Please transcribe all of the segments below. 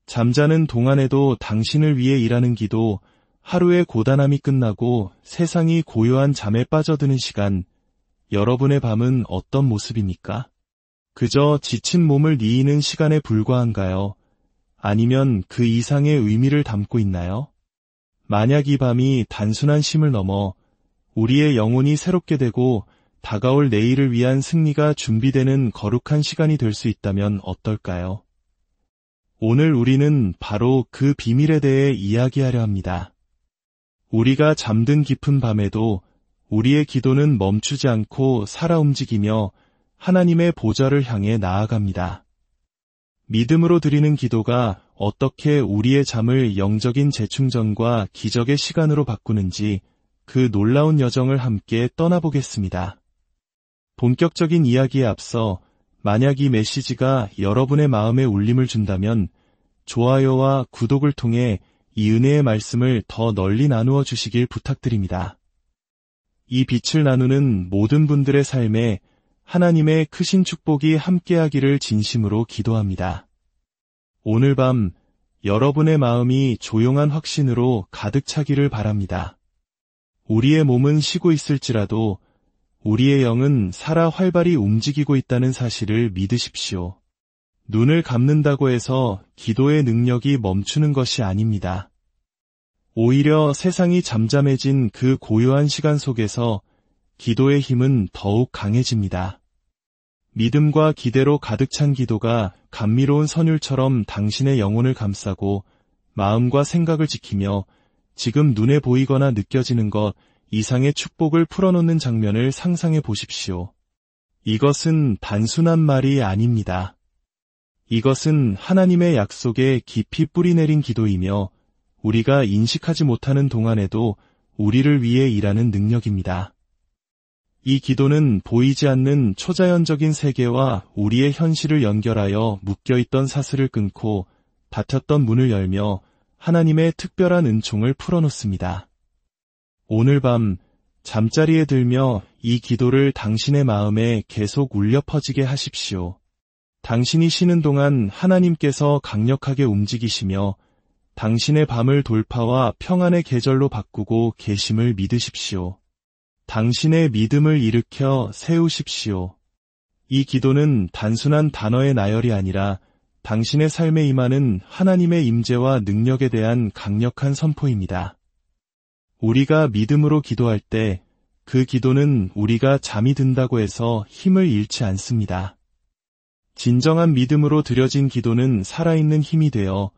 잠자는 동안에도 당신을 위해 일하는 기도, 하루의 고단함이 끝나고 세상이 고요한 잠에 빠져드는 시간, 여러분의 밤은 어떤 모습입니까? 그저 지친 몸을 이이는 시간에 불과한가요? 아니면 그 이상의 의미를 담고 있나요? 만약 이 밤이 단순한 쉼을 넘어 우리의 영혼이 새롭게 되고 다가올 내일을 위한 승리가 준비되는 거룩한 시간이 될 수 있다면 어떨까요? 오늘 우리는 바로 그 비밀에 대해 이야기하려 합니다. 우리가 잠든 깊은 밤에도 우리의 기도는 멈추지 않고 살아 움직이며 하나님의 보좌를 향해 나아갑니다. 믿음으로 드리는 기도가 어떻게 우리의 잠을 영적인 재충전과 기적의 시간으로 바꾸는지 그 놀라운 여정을 함께 떠나보겠습니다. 본격적인 이야기에 앞서 만약 이 메시지가 여러분의 마음에 울림을 준다면 좋아요와 구독을 통해 이 은혜의 말씀을 더 널리 나누어 주시길 부탁드립니다. 이 빛을 나누는 모든 분들의 삶에 하나님의 크신 축복이 함께하기를 진심으로 기도합니다. 오늘 밤 여러분의 마음이 조용한 확신으로 가득 차기를 바랍니다. 우리의 몸은 쉬고 있을지라도 우리의 영은 살아 활발히 움직이고 있다는 사실을 믿으십시오. 눈을 감는다고 해서 기도의 능력이 멈추는 것이 아닙니다. 오히려 세상이 잠잠해진 그 고요한 시간 속에서 기도의 힘은 더욱 강해집니다. 믿음과 기대로 가득 찬 기도가 감미로운 선율처럼 당신의 영혼을 감싸고 마음과 생각을 지키며 지금 눈에 보이거나 느껴지는 것 이상의 축복을 풀어놓는 장면을 상상해 보십시오. 이것은 단순한 말이 아닙니다. 이것은 하나님의 약속에 깊이 뿌리내린 기도이며 우리가 인식하지 못하는 동안에도 우리를 위해 일하는 능력입니다. 이 기도는 보이지 않는 초자연적인 세계와 우리의 현실을 연결하여 묶여있던 사슬을 끊고 닫혔던 문을 열며 하나님의 특별한 은총을 풀어놓습니다. 오늘 밤 잠자리에 들며 이 기도를 당신의 마음에 계속 울려 퍼지게 하십시오. 당신이 쉬는 동안 하나님께서 강력하게 움직이시며 당신의 밤을 돌파와 평안의 계절로 바꾸고 계심을 믿으십시오. 당신의 믿음을 일으켜 세우십시오. 이 기도는 단순한 단어의 나열이 아니라 당신의 삶에 임하는 하나님의 임재와 능력에 대한 강력한 선포입니다. 우리가 믿음으로 기도할 때 그 기도는 우리가 잠이 든다고 해서 힘을 잃지 않습니다. 진정한 믿음으로 드려진 기도는 살아있는 힘이 되어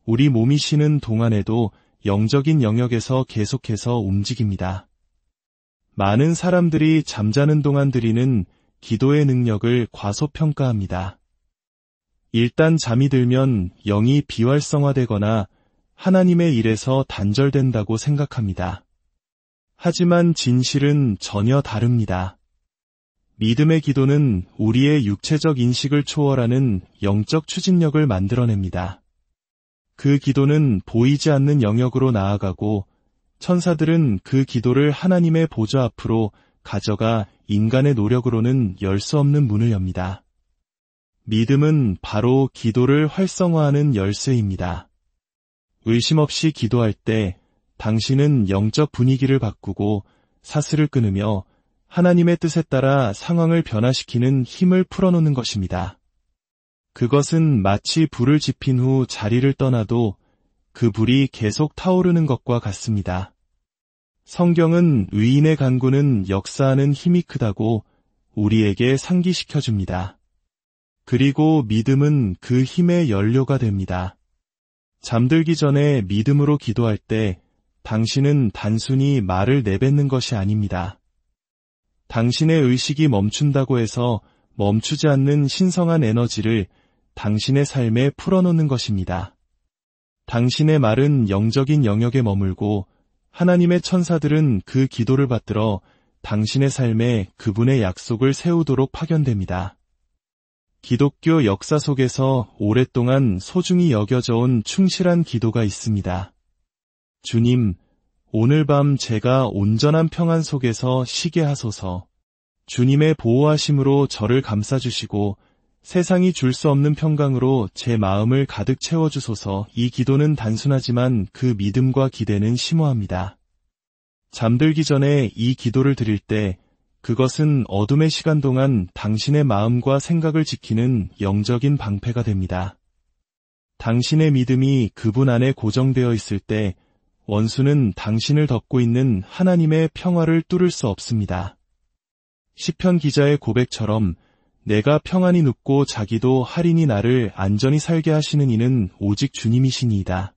우리 몸이 쉬는 동안에도 영적인 영역에서 계속해서 움직입니다. 많은 사람들이 잠자는 동안 드리는 기도의 능력을 과소평가합니다. 일단 잠이 들면 영이 비활성화되거나 하나님의 일에서 단절된다고 생각합니다. 하지만 진실은 전혀 다릅니다. 믿음의 기도는 우리의 육체적 인식을 초월하는 영적 추진력을 만들어냅니다. 그 기도는 보이지 않는 영역으로 나아가고 천사들은 그 기도를 하나님의 보좌 앞으로 가져가 인간의 노력으로는 열 수 없는 문을 엽니다. 믿음은 바로 기도를 활성화하는 열쇠입니다. 의심 없이 기도할 때 당신은 영적 분위기를 바꾸고 사슬을 끊으며 하나님의 뜻에 따라 상황을 변화시키는 힘을 풀어놓는 것입니다. 그것은 마치 불을 지핀 후 자리를 떠나도 그 불이 계속 타오르는 것과 같습니다. 성경은 의인의 간구는 역사하는 힘이 크다고 우리에게 상기시켜줍니다. 그리고 믿음은 그 힘의 연료가 됩니다. 잠들기 전에 믿음으로 기도할 때 당신은 단순히 말을 내뱉는 것이 아닙니다. 당신의 의식이 멈춘다고 해서 멈추지 않는 신성한 에너지를 당신의 삶에 풀어놓는 것입니다. 당신의 말은 영적인 영역에 머물고 하나님의 천사들은 그 기도를 받들어 당신의 삶에 그분의 약속을 세우도록 파견됩니다. 기독교 역사 속에서 오랫동안 소중히 여겨져 온 충실한 기도가 있습니다. 주님, 오늘 밤 제가 온전한 평안 속에서 쉬게 하소서. 주님의 보호하심으로 저를 감싸주시고 세상이 줄 수 없는 평강으로 제 마음을 가득 채워주소서. 이 기도는 단순하지만 그 믿음과 기대는 심오합니다. 잠들기 전에 이 기도를 드릴 때 그것은 어둠의 시간 동안 당신의 마음과 생각을 지키는 영적인 방패가 됩니다. 당신의 믿음이 그분 안에 고정되어 있을 때 원수는 당신을 덮고 있는 하나님의 평화를 뚫을 수 없습니다. 시편 기자의 고백처럼 내가 평안히 눕고 자기도 하리니 나를 안전히 살게 하시는 이는 오직 주님이시니이다.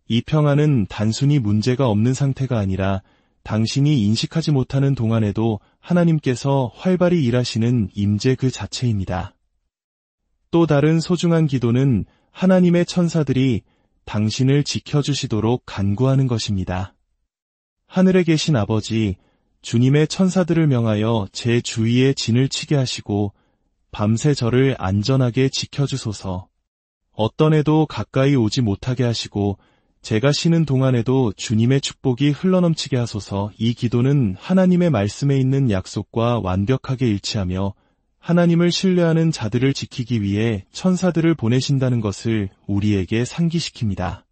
이 평안은 단순히 문제가 없는 상태가 아니라 당신이 인식하지 못하는 동안에도 하나님께서 활발히 일하시는 임재 그 자체입니다. 또 다른 소중한 기도는 하나님의 천사들이 당신을 지켜주시도록 간구하는 것입니다. 하늘에 계신 아버지, 주님의 천사들을 명하여 제 주위에 진을 치게 하시고 밤새 저를 안전하게 지켜주소서. 어떤 해도 가까이 오지 못하게 하시고 제가 쉬는 동안에도 주님의 축복이 흘러넘치게 하소서. 이 기도는 하나님의 말씀에 있는 약속과 완벽하게 일치하며 하나님을 신뢰하는 자들을 지키기 위해 천사들을 보내신다는 것을 우리에게 상기시킵니다.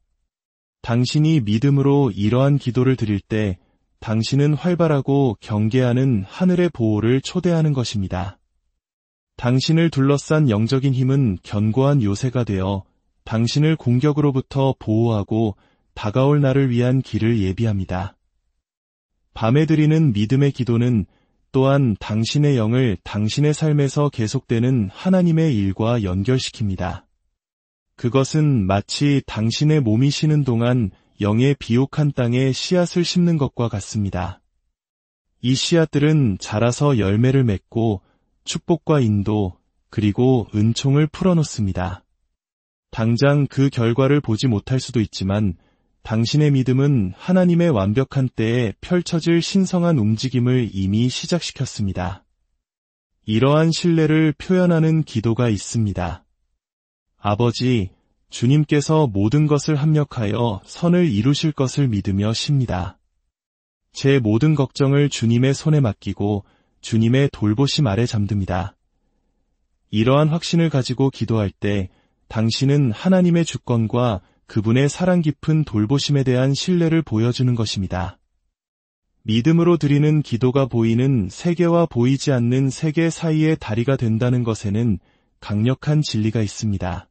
당신이 믿음으로 이러한 기도를 드릴 때 당신은 활발하고 경계하는 하늘의 보호를 초대하는 것입니다. 당신을 둘러싼 영적인 힘은 견고한 요새가 되어 당신을 공격으로부터 보호하고 다가올 날을 위한 길을 예비합니다. 밤에 드리는 믿음의 기도는 또한 당신의 영을 당신의 삶에서 계속되는 하나님의 일과 연결시킵니다. 그것은 마치 당신의 몸이 쉬는 동안 영의 비옥한 땅에 씨앗을 심는 것과 같습니다. 이 씨앗들은 자라서 열매를 맺고 축복과 인도 그리고 은총을 풀어놓습니다. 당장 그 결과를 보지 못할 수도 있지만 당신의 믿음은 하나님의 완벽한 때에 펼쳐질 신성한 움직임을 이미 시작시켰습니다. 이러한 신뢰를 표현하는 기도가 있습니다. 아버지, 주님께서 모든 것을 합력하여 선을 이루실 것을 믿으며 쉽니다. 제 모든 걱정을 주님의 손에 맡기고 주님의 돌보심 아래 잠듭니다. 이러한 확신을 가지고 기도할 때 당신은 하나님의 주권과 그분의 사랑 깊은 돌보심에 대한 신뢰를 보여주는 것입니다. 믿음으로 드리는 기도가 보이는 세계와 보이지 않는 세계 사이의 다리가 된다는 것에는 강력한 진리가 있습니다.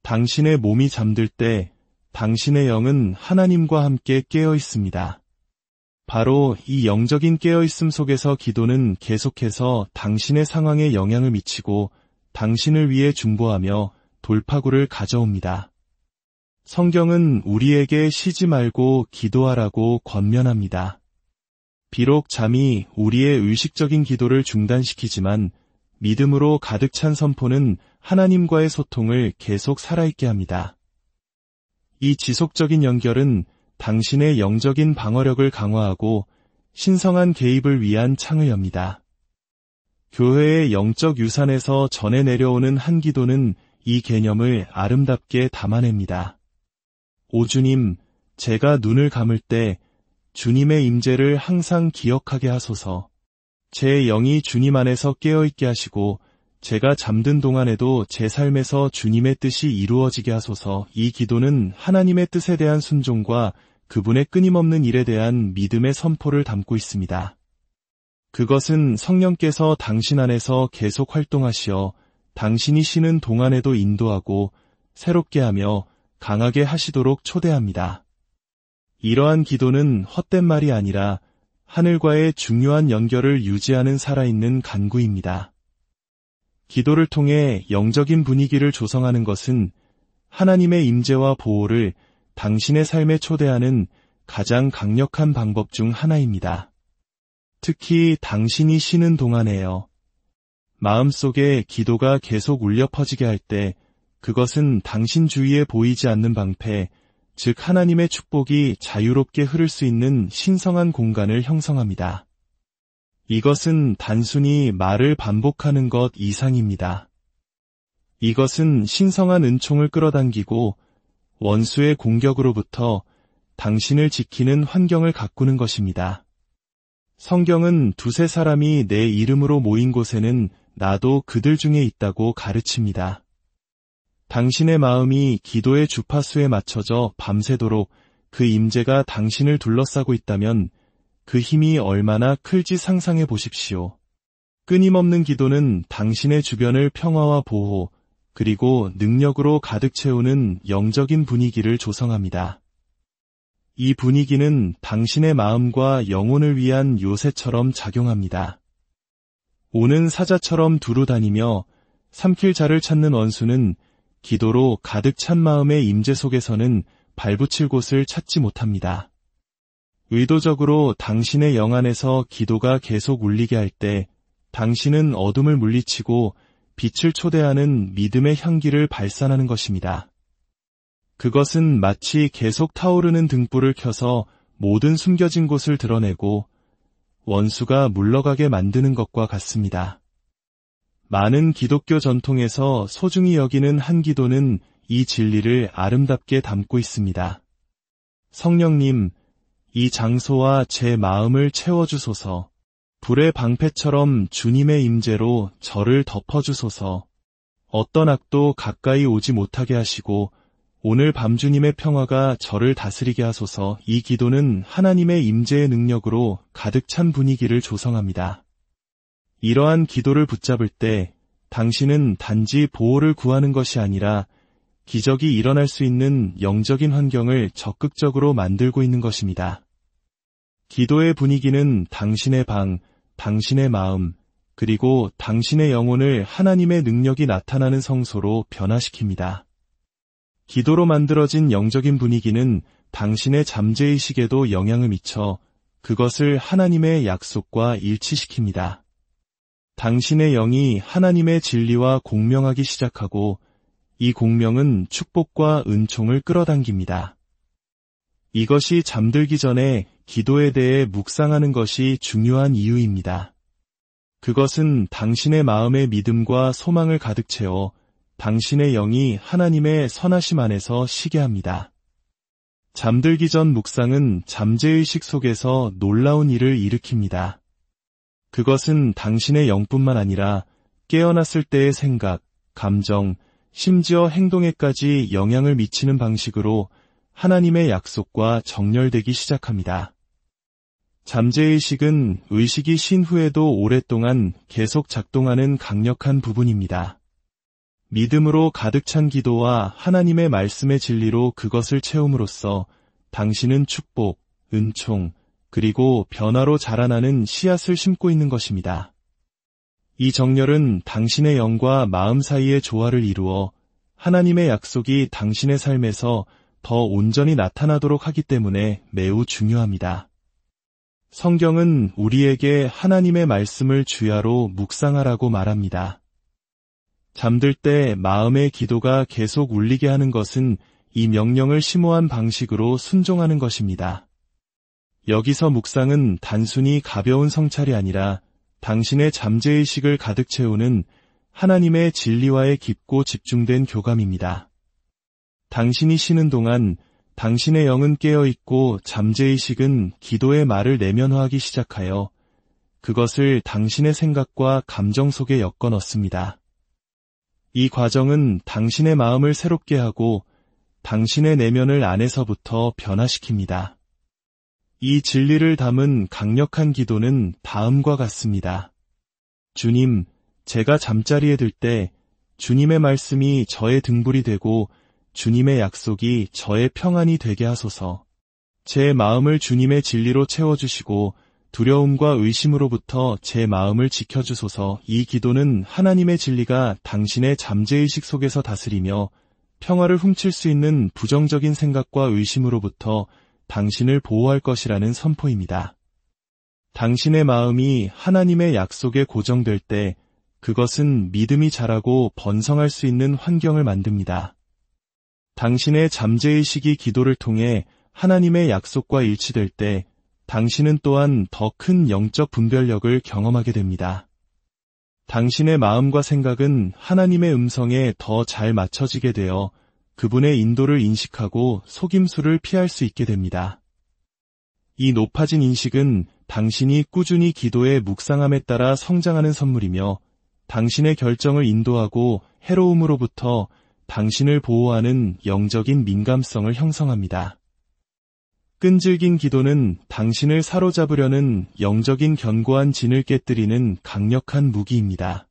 당신의 몸이 잠들 때 당신의 영은 하나님과 함께 깨어 있습니다. 바로 이 영적인 깨어있음 속에서 기도는 계속해서 당신의 상황에 영향을 미치고 당신을 위해 중보하며 돌파구를 가져옵니다. 성경은 우리에게 쉬지 말고 기도하라고 권면합니다. 비록 잠이 우리의 의식적인 기도를 중단시키지만 믿음으로 가득 찬 선포는 하나님과의 소통을 계속 살아있게 합니다. 이 지속적인 연결은 당신의 영적인 방어력을 강화하고 신성한 개입을 위한 창을 엽니다. 교회의 영적 유산에서 전해 내려오는 한 기도는 이 개념을 아름답게 담아냅니다. 오 주님, 제가 눈을 감을 때 주님의 임재를 항상 기억하게 하소서. 제 영이 주님 안에서 깨어있게 하시고 제가 잠든 동안에도 제 삶에서 주님의 뜻이 이루어지게 하소서. 이 기도는 하나님의 뜻에 대한 순종과 그분의 끊임없는 일에 대한 믿음의 선포를 담고 있습니다. 그것은 성령께서 당신 안에서 계속 활동하시어 당신이 쉬는 동안에도 인도하고 새롭게 하며 강하게 하시도록 초대합니다. 이러한 기도는 헛된 말이 아니라 하늘과의 중요한 연결을 유지하는 살아있는 간구입니다. 기도를 통해 영적인 분위기를 조성하는 것은 하나님의 임재와 보호를 당신의 삶에 초대하는 가장 강력한 방법 중 하나입니다. 특히 당신이 쉬는 동안에요. 마음속에 기도가 계속 울려 퍼지게 할 때 그것은 당신 주위에 보이지 않는 방패, 즉 하나님의 축복이 자유롭게 흐를 수 있는 신성한 공간을 형성합니다. 이것은 단순히 말을 반복하는 것 이상입니다. 이것은 신성한 은총을 끌어당기고 원수의 공격으로부터 당신을 지키는 환경을 가꾸는 것입니다. 성경은 두세 사람이 내 이름으로 모인 곳에는 나도 그들 중에 있다고 가르칩니다. 당신의 마음이 기도의 주파수에 맞춰져 밤새도록 그 임재가 당신을 둘러싸고 있다면 그 힘이 얼마나 클지 상상해 보십시오. 끊임없는 기도는 당신의 주변을 평화와 보호, 그리고 능력으로 가득 채우는 영적인 분위기를 조성합니다. 이 분위기는 당신의 마음과 영혼을 위한 요새처럼 작용합니다. 오는 사자처럼 두루 다니며 삼킬 자를 찾는 원수는 기도로 가득 찬 마음의 임재 속에서는 발붙일 곳을 찾지 못합니다. 의도적으로 당신의 영 안에서 기도가 계속 울리게 할 때 당신은 어둠을 물리치고 빛을 초대하는 믿음의 향기를 발산하는 것입니다. 그것은 마치 계속 타오르는 등불을 켜서 모든 숨겨진 곳을 드러내고 원수가 물러가게 만드는 것과 같습니다. 많은 기독교 전통에서 소중히 여기는 한 기도는 이 진리를 아름답게 담고 있습니다. 성령님, 이 장소와 제 마음을 채워주소서. 불의 방패처럼 주님의 임재로 저를 덮어주소서. 어떤 악도 가까이 오지 못하게 하시고 오늘 밤 주님의 평화가 저를 다스리게 하소서. 이 기도는 하나님의 임재의 능력으로 가득 찬 분위기를 조성합니다. 이러한 기도를 붙잡을 때 당신은 단지 보호를 구하는 것이 아니라 기적이 일어날 수 있는 영적인 환경을 적극적으로 만들고 있는 것입니다. 기도의 분위기는 당신의 방, 당신의 마음, 그리고 당신의 영혼을 하나님의 능력이 나타나는 성소로 변화시킵니다. 기도로 만들어진 영적인 분위기는 당신의 잠재의식에도 영향을 미쳐 그것을 하나님의 약속과 일치시킵니다. 당신의 영이 하나님의 진리와 공명하기 시작하고 이 공명은 축복과 은총을 끌어당깁니다. 이것이 잠들기 전에 기도에 대해 묵상하는 것이 중요한 이유입니다. 그것은 당신의 마음의 믿음과 소망을 가득 채워 당신의 영이 하나님의 선하심 안에서 쉬게 합니다. 잠들기 전 묵상은 잠재의식 속에서 놀라운 일을 일으킵니다. 그것은 당신의 영뿐만 아니라 깨어났을 때의 생각, 감정, 심지어 행동에까지 영향을 미치는 방식으로 하나님의 약속과 정렬되기 시작합니다. 잠재의식은 의식이 쉰 후에도 오랫동안 계속 작동하는 강력한 부분입니다. 믿음으로 가득 찬 기도와 하나님의 말씀의 진리로 그것을 채움으로써 당신은 축복, 은총, 그리고 변화로 자라나는 씨앗을 심고 있는 것입니다. 이 정렬은 당신의 영과 마음 사이의 조화를 이루어 하나님의 약속이 당신의 삶에서 더 온전히 나타나도록 하기 때문에 매우 중요합니다. 성경은 우리에게 하나님의 말씀을 주야로 묵상하라고 말합니다. 잠들 때 마음의 기도가 계속 울리게 하는 것은 이 명령을 심오한 방식으로 순종하는 것입니다. 여기서 묵상은 단순히 가벼운 성찰이 아니라 당신의 잠재의식을 가득 채우는 하나님의 진리와의 깊고 집중된 교감입니다. 당신이 쉬는 동안 당신의 영은 깨어있고 잠재의식은 기도의 말을 내면화하기 시작하여 그것을 당신의 생각과 감정 속에 엮어 넣습니다. 이 과정은 당신의 마음을 새롭게 하고 당신의 내면을 안에서부터 변화시킵니다. 이 진리를 담은 강력한 기도는 다음과 같습니다. 주님, 제가 잠자리에 들 때 주님의 말씀이 저의 등불이 되고 주님의 약속이 저의 평안이 되게 하소서. 제 마음을 주님의 진리로 채워주시고 두려움과 의심으로부터 제 마음을 지켜주소서. 이 기도는 하나님의 진리가 당신의 잠재의식 속에서 다스리며 평화를 훔칠 수 있는 부정적인 생각과 의심으로부터 당신을 보호할 것이라는 선포입니다. 당신의 마음이 하나님의 약속에 고정될 때 그것은 믿음이 자라고 번성할 수 있는 환경을 만듭니다. 당신의 잠재의식이 기도를 통해 하나님의 약속과 일치될 때 당신은 또한 더 큰 영적 분별력을 경험하게 됩니다. 당신의 마음과 생각은 하나님의 음성에 더 잘 맞춰지게 되어 그분의 인도를 인식하고 속임수를 피할 수 있게 됩니다. 이 높아진 인식은 당신이 꾸준히 기도에 묵상함에 따라 성장하는 선물이며 당신의 결정을 인도하고 해로움으로부터 당신을 보호하는 영적인 민감성을 형성합니다. 끈질긴 기도는 당신을 사로잡으려는 영적인 견고한 진을 깨뜨리는 강력한 무기입니다.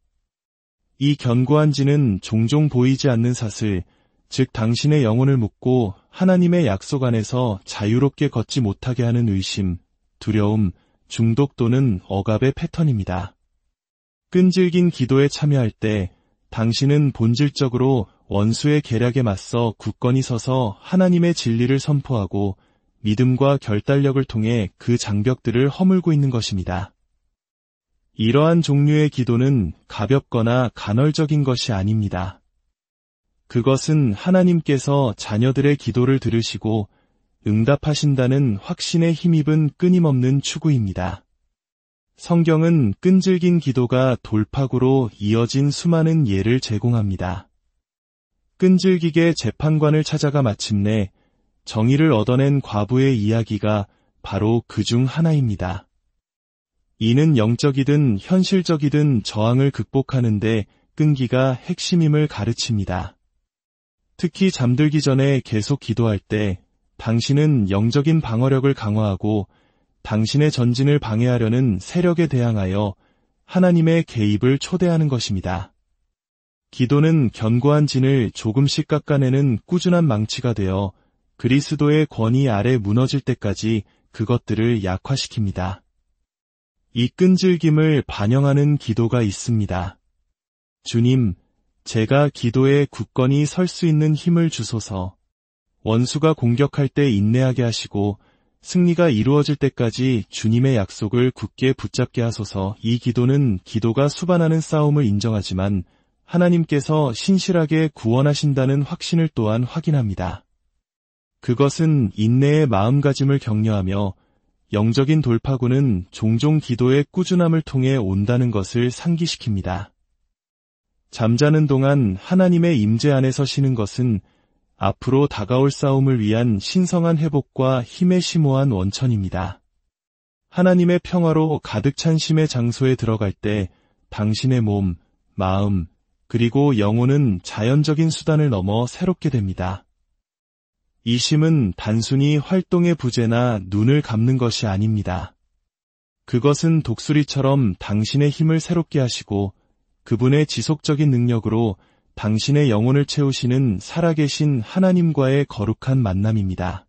이 견고한 진은 종종 보이지 않는 사슬, 즉 당신의 영혼을 묶고 하나님의 약속 안에서 자유롭게 걷지 못하게 하는 의심, 두려움, 중독 또는 억압의 패턴입니다. 끈질긴 기도에 참여할 때 당신은 본질적으로 원수의 계략에 맞서 굳건히 서서 하나님의 진리를 선포하고 믿음과 결단력을 통해 그 장벽들을 허물고 있는 것입니다. 이러한 종류의 기도는 가볍거나 간헐적인 것이 아닙니다. 그것은 하나님께서 자녀들의 기도를 들으시고 응답하신다는 확신에 힘입은 끊임없는 추구입니다. 성경은 끈질긴 기도가 돌파구로 이어진 수많은 예를 제공합니다. 끈질기게 재판관을 찾아가 마침내 정의를 얻어낸 과부의 이야기가 바로 그 중 하나입니다. 이는 영적이든 현실적이든 저항을 극복하는 데 끈기가 핵심임을 가르칩니다. 특히 잠들기 전에 계속 기도할 때 당신은 영적인 방어력을 강화하고 당신의 전진을 방해하려는 세력에 대항하여 하나님의 개입을 초대하는 것입니다. 기도는 견고한 진을 조금씩 깎아내는 꾸준한 망치가 되어 그리스도의 권위 아래 무너질 때까지 그것들을 약화시킵니다. 이 끈질김을 반영하는 기도가 있습니다. 주님, 제가 기도에 굳건히 설 수 있는 힘을 주소서. 원수가 공격할 때 인내하게 하시고 승리가 이루어질 때까지 주님의 약속을 굳게 붙잡게 하소서. 이 기도는 기도가 수반하는 싸움을 인정하지만 하나님께서 신실하게 구원하신다는 확신을 또한 확인합니다. 그것은 인내의 마음가짐을 격려하며 영적인 돌파구는 종종 기도의 꾸준함을 통해 온다는 것을 상기시킵니다. 잠자는 동안 하나님의 임재 안에서 쉬는 것은 앞으로 다가올 싸움을 위한 신성한 회복과 힘의 심오한 원천입니다. 하나님의 평화로 가득 찬 쉼의 장소에 들어갈 때 당신의 몸, 마음, 그리고 영혼은 자연적인 수단을 넘어 새롭게 됩니다. 이 쉼은 단순히 활동의 부재나 눈을 감는 것이 아닙니다. 그것은 독수리처럼 당신의 힘을 새롭게 하시고 그분의 지속적인 능력으로 당신의 영혼을 채우시는 살아계신 하나님과의 거룩한 만남입니다.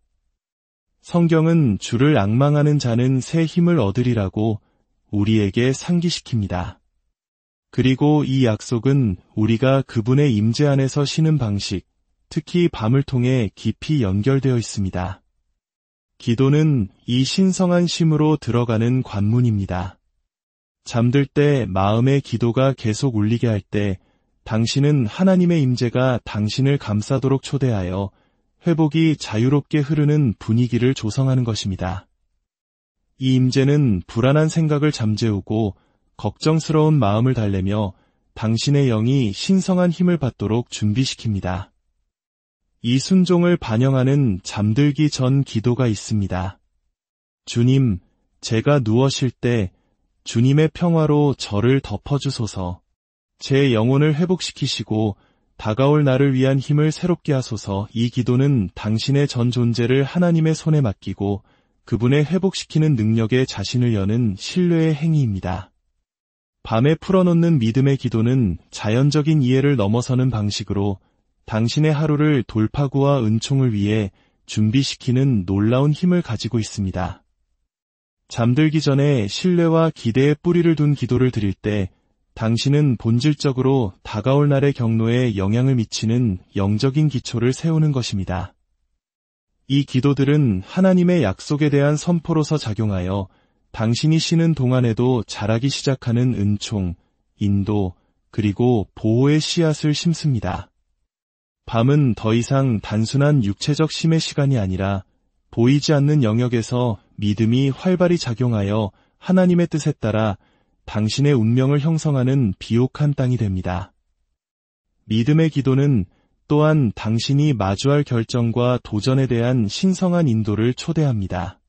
성경은 주를 앙망하는 자는 새 힘을 얻으리라고 우리에게 상기시킵니다. 그리고 이 약속은 우리가 그분의 임재 안에서 쉬는 방식, 특히 밤을 통해 깊이 연결되어 있습니다. 기도는 이 신성한 쉼으로 들어가는 관문입니다. 잠들 때 마음의 기도가 계속 울리게 할 때 당신은 하나님의 임재가 당신을 감싸도록 초대하여 회복이 자유롭게 흐르는 분위기를 조성하는 것입니다. 이 임재는 불안한 생각을 잠재우고 걱정스러운 마음을 달래며 당신의 영이 신성한 힘을 받도록 준비시킵니다. 이 순종을 반영하는 잠들기 전 기도가 있습니다. 주님, 제가 누워 쉴 때 주님의 평화로 저를 덮어주소서. 제 영혼을 회복시키시고 다가올 나를 위한 힘을 새롭게 하소서. 이 기도는 당신의 전 존재를 하나님의 손에 맡기고 그분의 회복시키는 능력에 자신을 여는 신뢰의 행위입니다. 밤에 풀어놓는 믿음의 기도는 자연적인 이해를 넘어서는 방식으로 당신의 하루를 돌파구와 은총을 위해 준비시키는 놀라운 힘을 가지고 있습니다. 잠들기 전에 신뢰와 기대의 뿌리를 둔 기도를 드릴 때 당신은 본질적으로 다가올 날의 경로에 영향을 미치는 영적인 기초를 세우는 것입니다. 이 기도들은 하나님의 약속에 대한 선포로서 작용하여 당신이 쉬는 동안에도 자라기 시작하는 은총, 인도, 그리고 보호의 씨앗을 심습니다. 밤은 더 이상 단순한 육체적 쉼의 시간이 아니라 보이지 않는 영역에서 믿음이 활발히 작용하여 하나님의 뜻에 따라 당신의 운명을 형성하는 비옥한 땅이 됩니다. 믿음의 기도는 또한 당신이 마주할 결정과 도전에 대한 신성한 인도를 초대합니다.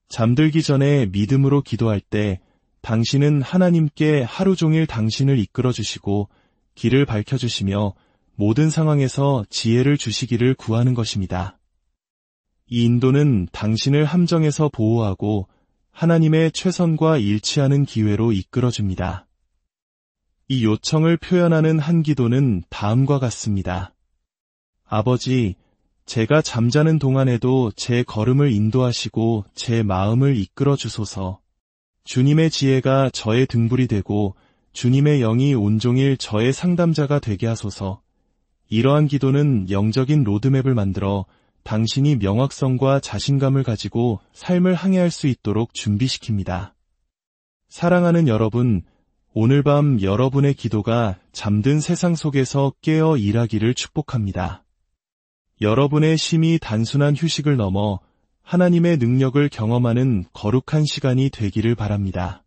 잠들기 전에 믿음으로 기도할 때 당신은 하나님께 하루 종일 당신을 이끌어 주시고 길을 밝혀 주시며 모든 상황에서 지혜를 주시기를 구하는 것입니다. 이 인도는 당신을 함정에서 보호하고 하나님의 최선과 일치하는 기회로 이끌어 줍니다. 이 요청을 표현하는 한 기도는 다음과 같습니다. 아버지, 제가 잠자는 동안에도 제 걸음을 인도하시고 제 마음을 이끌어 주소서. 주님의 지혜가 저의 등불이 되고 주님의 영이 온종일 저의 상담자가 되게 하소서. 이러한 기도는 영적인 로드맵을 만들어 당신이 명확성과 자신감을 가지고 삶을 항해할 수 있도록 준비시킵니다. 사랑하는 여러분, 오늘 밤 여러분의 기도가 잠든 세상 속에서 깨어 일하기를 축복합니다. 여러분의 쉼이 단순한 휴식을 넘어 하나님의 능력을 경험하는 거룩한 시간이 되기를 바랍니다.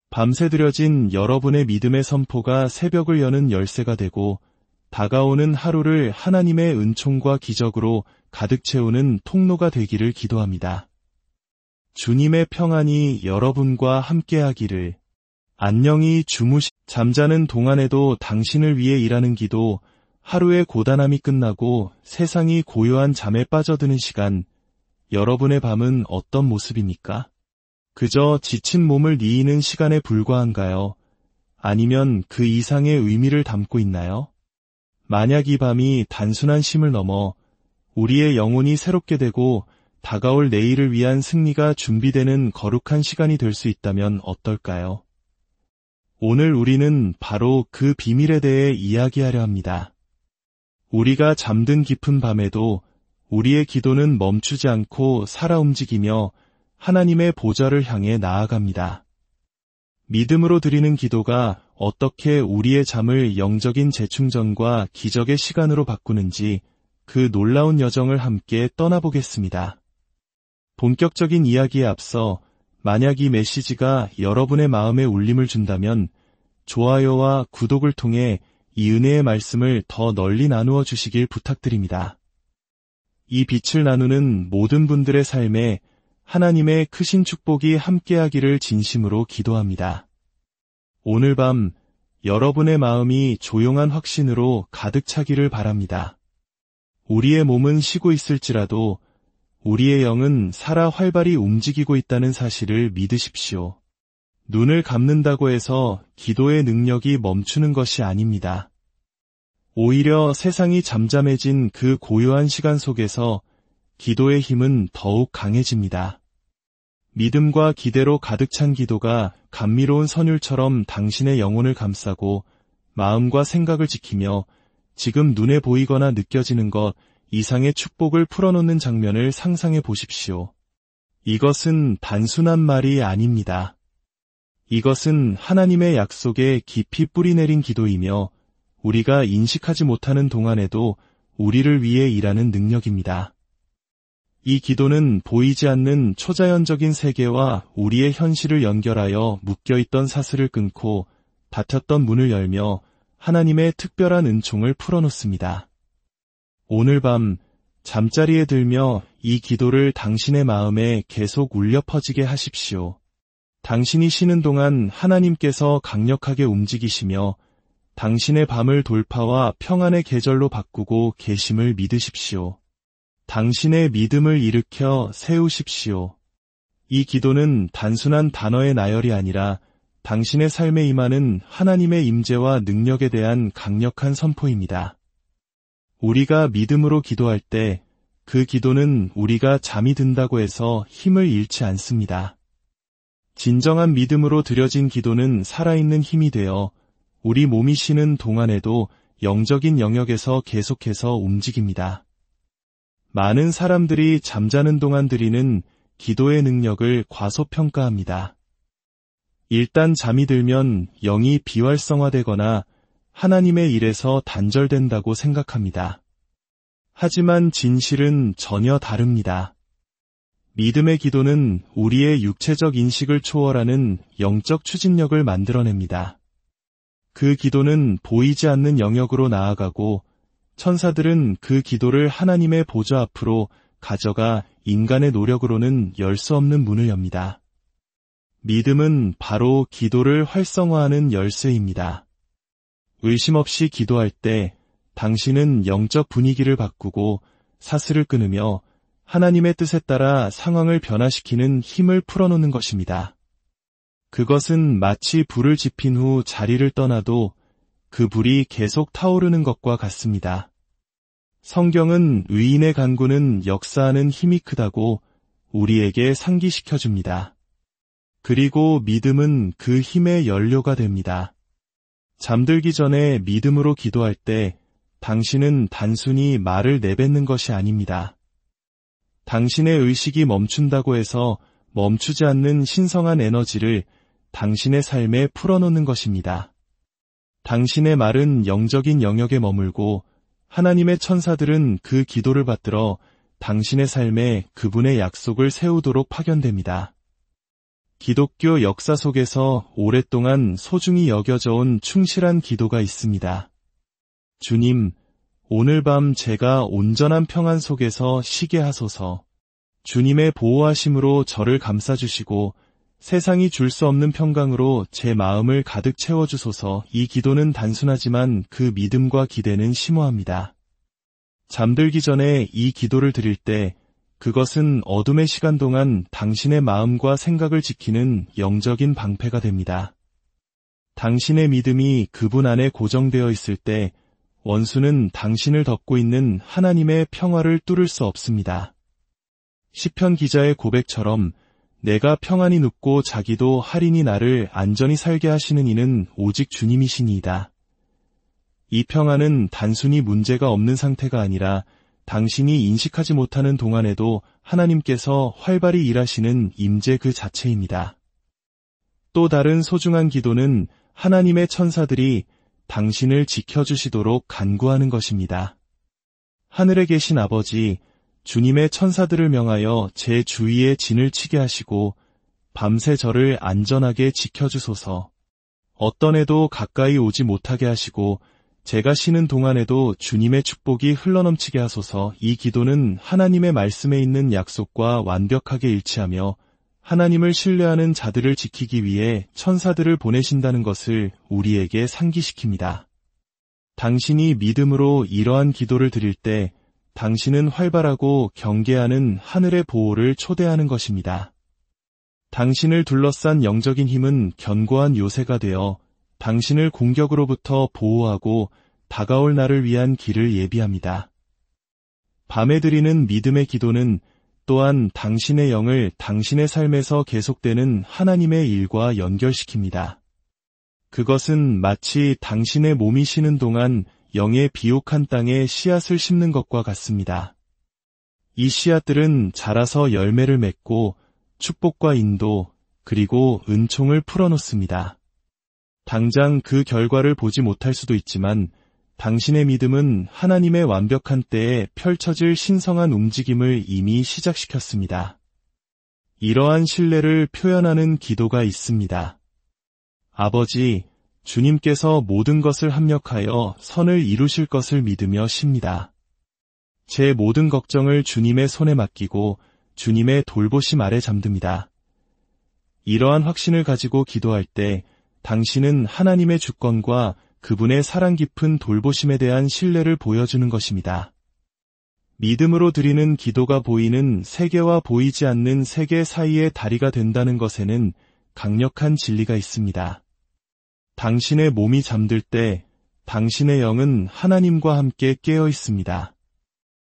밤새 드려진 여러분의 믿음의 선포가 새벽을 여는 열쇠가 되고 다가오는 하루를 하나님의 은총과 기적으로 가득 채우는 통로가 되기를 기도합니다. 주님의 평안이 여러분과 함께하기를. 안녕히 잠자는 동안에도 당신을 위해 일하는 기도, 하루의 고단함이 끝나고 세상이 고요한 잠에 빠져드는 시간, 여러분의 밤은 어떤 모습입니까? 그저 지친 몸을 뉘이는 시간에 불과한가요? 아니면 그 이상의 의미를 담고 있나요? 만약 이 밤이 단순한 쉼을 넘어 우리의 영혼이 새롭게 되고 다가올 내일을 위한 승리가 준비되는 거룩한 시간이 될 수 있다면 어떨까요? 오늘 우리는 바로 그 비밀에 대해 이야기하려 합니다. 우리가 잠든 깊은 밤에도 우리의 기도는 멈추지 않고 살아 움직이며 하나님의 보좌를 향해 나아갑니다. 믿음으로 드리는 기도가 어떻게 우리의 잠을 영적인 재충전과 기적의 시간으로 바꾸는지 그 놀라운 여정을 함께 떠나보겠습니다. 본격적인 이야기에 앞서 만약 이 메시지가 여러분의 마음에 울림을 준다면 좋아요와 구독을 통해 이 은혜의 말씀을 더 널리 나누어 주시길 부탁드립니다. 이 빛을 나누는 모든 분들의 삶에 하나님의 크신 축복이 함께하기를 진심으로 기도합니다. 오늘 밤 여러분의 마음이 조용한 확신으로 가득 차기를 바랍니다. 우리의 몸은 쉬고 있을지라도 우리의 영은 살아 활발히 움직이고 있다는 사실을 믿으십시오. 눈을 감는다고 해서 기도의 능력이 멈추는 것이 아닙니다. 오히려 세상이 잠잠해진 그 고요한 시간 속에서 기도의 힘은 더욱 강해집니다. 믿음과 기대로 가득 찬 기도가 감미로운 선율처럼 당신의 영혼을 감싸고 마음과 생각을 지키며 지금 눈에 보이거나 느껴지는 것 이상의 축복을 풀어놓는 장면을 상상해 보십시오. 이것은 단순한 말이 아닙니다. 이것은 하나님의 약속에 깊이 뿌리내린 기도이며 우리가 인식하지 못하는 동안에도 우리를 위해 일하는 능력입니다. 이 기도는 보이지 않는 초자연적인 세계와 우리의 현실을 연결하여 묶여있던 사슬을 끊고 닫혔던 문을 열며 하나님의 특별한 은총을 풀어놓습니다. 오늘 밤 잠자리에 들며 이 기도를 당신의 마음에 계속 울려 퍼지게 하십시오. 당신이 쉬는 동안 하나님께서 강력하게 움직이시며 당신의 밤을 돌파와 평안의 계절로 바꾸고 계심을 믿으십시오. 당신의 믿음을 일으켜 세우십시오. 이 기도는 단순한 단어의 나열이 아니라 당신의 삶에 임하는 하나님의 임재와 능력에 대한 강력한 선포입니다. 우리가 믿음으로 기도할 때 그 기도는 우리가 잠이 든다고 해서 힘을 잃지 않습니다. 진정한 믿음으로 드려진 기도는 살아있는 힘이 되어 우리 몸이 쉬는 동안에도 영적인 영역에서 계속해서 움직입니다. 많은 사람들이 잠자는 동안 드리는 기도의 능력을 과소평가합니다. 일단 잠이 들면 영이 비활성화되거나 하나님의 일에서 단절된다고 생각합니다. 하지만 진실은 전혀 다릅니다. 믿음의 기도는 우리의 육체적 인식을 초월하는 영적 추진력을 만들어냅니다. 그 기도는 보이지 않는 영역으로 나아가고 천사들은 그 기도를 하나님의 보좌 앞으로 가져가 인간의 노력으로는 열 수 없는 문을 엽니다. 믿음은 바로 기도를 활성화하는 열쇠입니다. 의심 없이 기도할 때 당신은 영적 분위기를 바꾸고 사슬을 끊으며 하나님의 뜻에 따라 상황을 변화시키는 힘을 풀어놓는 것입니다. 그것은 마치 불을 지핀 후 자리를 떠나도 그 불이 계속 타오르는 것과 같습니다. 성경은 의인의 간구는 역사하는 힘이 크다고 우리에게 상기시켜줍니다. 그리고 믿음은 그 힘의 연료가 됩니다. 잠들기 전에 믿음으로 기도할 때 당신은 단순히 말을 내뱉는 것이 아닙니다. 당신의 의식이 멈춘다고 해서 멈추지 않는 신성한 에너지를 당신의 삶에 풀어놓는 것입니다. 당신의 말은 영적인 영역에 머물고 하나님의 천사들은 그 기도를 받들어 당신의 삶에 그분의 약속을 세우도록 파견됩니다. 기독교 역사 속에서 오랫동안 소중히 여겨져 온 충실한 기도가 있습니다. 주님, 오늘 밤 제가 온전한 평안 속에서 쉬게 하소서. 주님의 보호하심으로 저를 감싸주시고 세상이 줄 수 없는 평강으로 제 마음을 가득 채워주소서. 이 기도는 단순하지만 그 믿음과 기대는 심오합니다. 잠들기 전에 이 기도를 드릴 때 그것은 어둠의 시간 동안 당신의 마음과 생각을 지키는 영적인 방패가 됩니다. 당신의 믿음이 그분 안에 고정되어 있을 때 원수는 당신을 덮고 있는 하나님의 평화를 뚫을 수 없습니다. 시편 기자의 고백처럼 내가 평안히 눕고 자기도 할인이 나를 안전히 살게 하시는 이는 오직 주님이시니이다. 이 평안은 단순히 문제가 없는 상태가 아니라 당신이 인식하지 못하는 동안에도 하나님께서 활발히 일하시는 임재 그 자체입니다. 또 다른 소중한 기도는 하나님의 천사들이 당신을 지켜주시도록 간구하는 것입니다. 하늘에 계신 아버지, 주님의 천사들을 명하여 제 주위에 진을 치게 하시고 밤새 저를 안전하게 지켜주소서. 어떤 애도 가까이 오지 못하게 하시고 제가 쉬는 동안에도 주님의 축복이 흘러넘치게 하소서. 이 기도는 하나님의 말씀에 있는 약속과 완벽하게 일치하며 하나님을 신뢰하는 자들을 지키기 위해 천사들을 보내신다는 것을 우리에게 상기시킵니다. 당신이 믿음으로 이러한 기도를 드릴 때 당신은 활발하고 경계하는 하늘의 보호를 초대하는 것입니다. 당신을 둘러싼 영적인 힘은 견고한 요새가 되어 당신을 공격으로부터 보호하고 다가올 날을 위한 길을 예비합니다. 밤에 드리는 믿음의 기도는 또한 당신의 영을 당신의 삶에서 계속되는 하나님의 일과 연결시킵니다. 그것은 마치 당신의 몸이 쉬는 동안 영의 비옥한 땅에 씨앗을 심는 것과 같습니다. 이 씨앗들은 자라서 열매를 맺고 축복과 인도 그리고 은총을 풀어놓습니다. 당장 그 결과를 보지 못할 수도 있지만 당신의 믿음은 하나님의 완벽한 때에 펼쳐질 신성한 움직임을 이미 시작시켰습니다. 이러한 신뢰를 표현하는 기도가 있습니다. 아버지, 주님께서 모든 것을 합력하여 선을 이루실 것을 믿으며 쉽니다. 제 모든 걱정을 주님의 손에 맡기고 주님의 돌보심 아래 잠듭니다. 이러한 확신을 가지고 기도할 때 당신은 하나님의 주권과 그분의 사랑 깊은 돌보심에 대한 신뢰를 보여주는 것입니다. 믿음으로 드리는 기도가 보이는 세계와 보이지 않는 세계 사이의 다리가 된다는 것에는 강력한 진리가 있습니다. 당신의 몸이 잠들 때 당신의 영은 하나님과 함께 깨어 있습니다.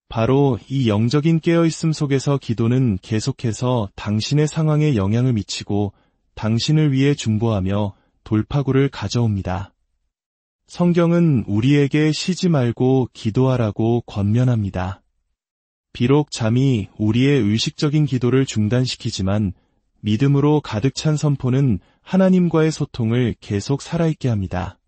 바로 이 영적인 깨어있음 속에서 기도는 계속해서 당신의 상황에 영향을 미치고 당신을 위해 중보하며 돌파구를 가져옵니다. 성경은 우리에게 쉬지 말고 기도하라고 권면합니다. 비록 잠이 우리의 의식적인 기도를 중단시키지만 믿음으로 가득 찬 선포는 하나님과의 소통을 계속 살아있게 합니다.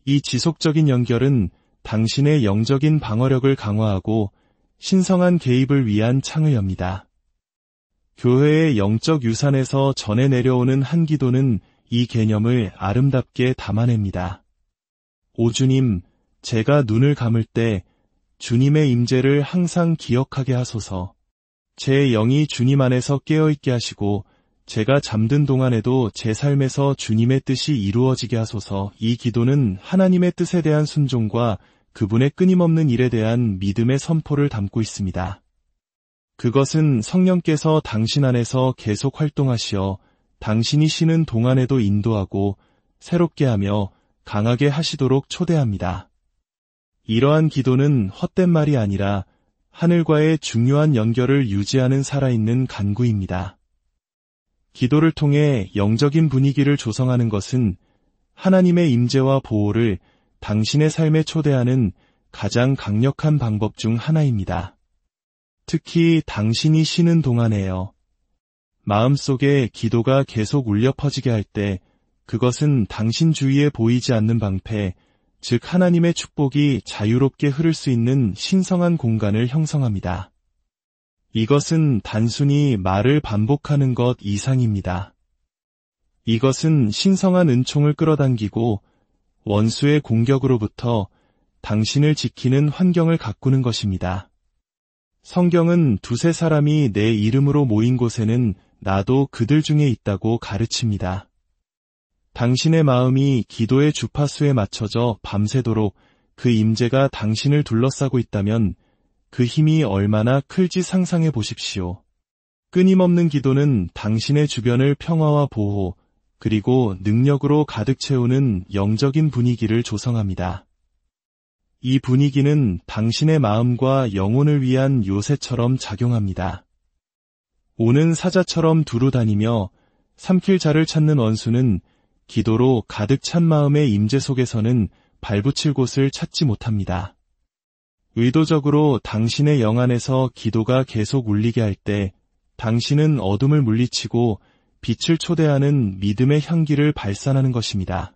이 지속적인 연결은 당신의 영적인 방어력을 강화하고 신성한 개입을 위한 창을 엽니다. 교회의 영적 유산에서 전해 내려오는 한 기도는 이 개념을 아름답게 담아냅니다. 오 주님, 제가 눈을 감을 때 주님의 임재를 항상 기억하게 하소서. 제 영이 주님 안에서 깨어있게 하시고 제가 잠든 동안에도 제 삶에서 주님의 뜻이 이루어지게 하소서. 이 기도는 하나님의 뜻에 대한 순종과 그분의 끊임없는 일에 대한 믿음의 선포를 담고 있습니다. 그것은 성령께서 당신 안에서 계속 활동하시어 당신이 쉬는 동안에도 인도하고 새롭게 하며 강하게 하시도록 초대합니다. 이러한 기도는 헛된 말이 아니라 하늘과의 중요한 연결을 유지하는 살아있는 간구입니다. 기도를 통해 영적인 분위기를 조성하는 것은 하나님의 임재와 보호를 당신의 삶에 초대하는 가장 강력한 방법 중 하나입니다. 특히 당신이 쉬는 동안에요. 마음속에 기도가 계속 울려 퍼지게 할 때 그것은 당신 주위에 보이지 않는 방패, 즉 하나님의 축복이 자유롭게 흐를 수 있는 신성한 공간을 형성합니다. 이것은 단순히 말을 반복하는 것 이상입니다. 이것은 신성한 은총을 끌어당기고 원수의 공격으로부터 당신을 지키는 환경을 가꾸는 것입니다. 성경은 두세 사람이 내 이름으로 모인 곳에는 나도 그들 중에 있다고 가르칩니다. 당신의 마음이 기도의 주파수에 맞춰져 밤새도록 그 임재가 당신을 둘러싸고 있다면 그 힘이 얼마나 클지 상상해 보십시오. 끊임없는 기도는 당신의 주변을 평화와 보호, 그리고 능력으로 가득 채우는 영적인 분위기를 조성합니다. 이 분위기는 당신의 마음과 영혼을 위한 요새처럼 작용합니다. 오는 사자처럼 두루 다니며 삼킬 자를 찾는 원수는 기도로 가득 찬 마음의 임재 속에서는 발붙일 곳을 찾지 못합니다. 의도적으로 당신의 영 안에서 기도가 계속 울리게 할 때 당신은 어둠을 물리치고 빛을 초대하는 믿음의 향기를 발산하는 것입니다.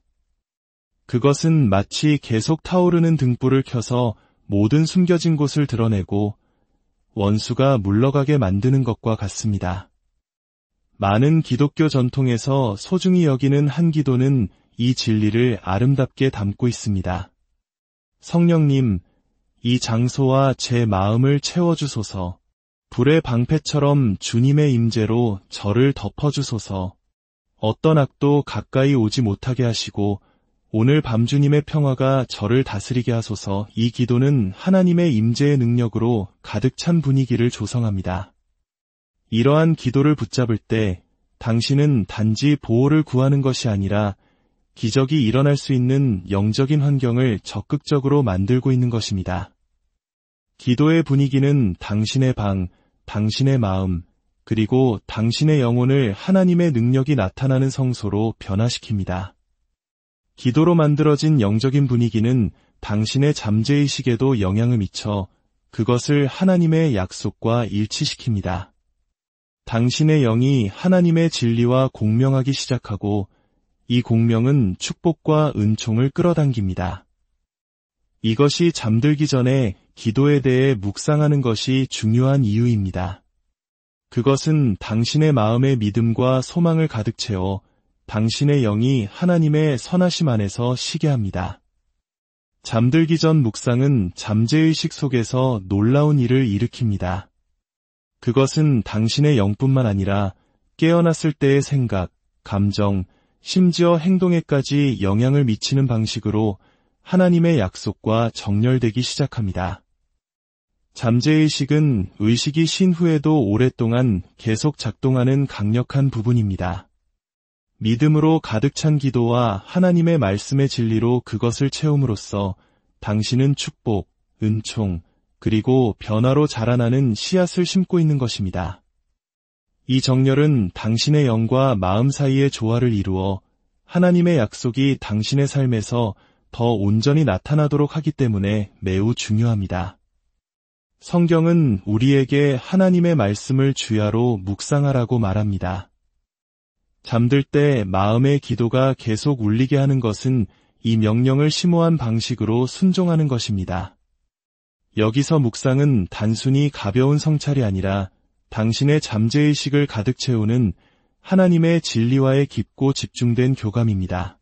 그것은 마치 계속 타오르는 등불을 켜서 모든 숨겨진 곳을 드러내고 원수가 물러가게 만드는 것과 같습니다. 많은 기독교 전통에서 소중히 여기는 한 기도는 이 진리를 아름답게 담고 있습니다. 성령님, 이 장소와 제 마음을 채워주소서. 불의 방패처럼 주님의 임재로 저를 덮어주소서. 어떤 악도 가까이 오지 못하게 하시고 오늘 밤 주님의 평화가 저를 다스리게 하소서. 이 기도는 하나님의 임재의 능력으로 가득 찬 분위기를 조성합니다. 이러한 기도를 붙잡을 때 당신은 단지 보호를 구하는 것이 아니라 기적이 일어날 수 있는 영적인 환경을 적극적으로 만들고 있는 것입니다. 기도의 분위기는 당신의 방, 당신의 마음, 그리고 당신의 영혼을 하나님의 능력이 나타나는 성소로 변화시킵니다. 기도로 만들어진 영적인 분위기는 당신의 잠재의식에도 영향을 미쳐 그것을 하나님의 약속과 일치시킵니다. 당신의 영이 하나님의 진리와 공명하기 시작하고 이 공명은 축복과 은총을 끌어당깁니다. 이것이 잠들기 전에 기도에 대해 묵상하는 것이 중요한 이유입니다. 그것은 당신의 마음의 믿음과 소망을 가득 채워 당신의 영이 하나님의 선하심 안에서 쉬게 합니다. 잠들기 전 묵상은 잠재의식 속에서 놀라운 일을 일으킵니다. 그것은 당신의 영뿐만 아니라 깨어났을 때의 생각, 감정, 심지어 행동에까지 영향을 미치는 방식으로 하나님의 약속과 정렬되기 시작합니다. 잠재의식은 의식이 쉰 후에도 오랫동안 계속 작동하는 강력한 부분입니다. 믿음으로 가득 찬 기도와 하나님의 말씀의 진리로 그것을 채움으로써 당신은 축복, 은총, 그리고 변화로 자라나는 씨앗을 심고 있는 것입니다. 이 정렬은 당신의 영과 마음 사이의 조화를 이루어 하나님의 약속이 당신의 삶에서 더 온전히 나타나도록 하기 때문에 매우 중요합니다. 성경은 우리에게 하나님의 말씀을 주야로 묵상하라고 말합니다. 잠들 때 마음의 기도가 계속 울리게 하는 것은 이 명령을 심오한 방식으로 순종하는 것입니다. 여기서 묵상은 단순히 가벼운 성찰이 아니라 당신의 잠재의식을 가득 채우는 하나님의 진리와의 깊고 집중된 교감입니다.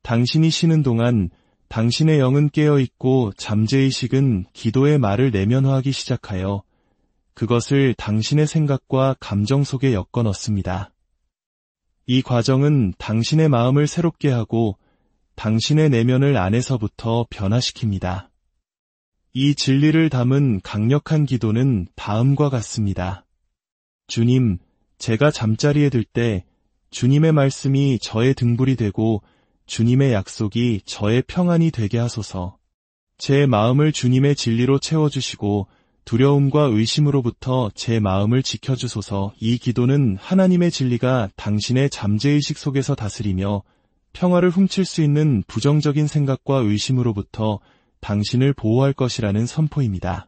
당신이 쉬는 동안 당신의 영은 깨어있고 잠재의식은 기도의 말을 내면화하기 시작하여 그것을 당신의 생각과 감정 속에 엮어 넣습니다. 이 과정은 당신의 마음을 새롭게 하고 당신의 내면을 안에서부터 변화시킵니다. 이 진리를 담은 강력한 기도는 다음과 같습니다. 주님, 제가 잠자리에 들 때 주님의 말씀이 저의 등불이 되고 주님의 약속이 저의 평안이 되게 하소서. 제 마음을 주님의 진리로 채워주시고 두려움과 의심으로부터 제 마음을 지켜주소서. 이 기도는 하나님의 진리가 당신의 잠재의식 속에서 다스리며 평화를 훔칠 수 있는 부정적인 생각과 의심으로부터 당신을 보호할 것이라는 선포입니다.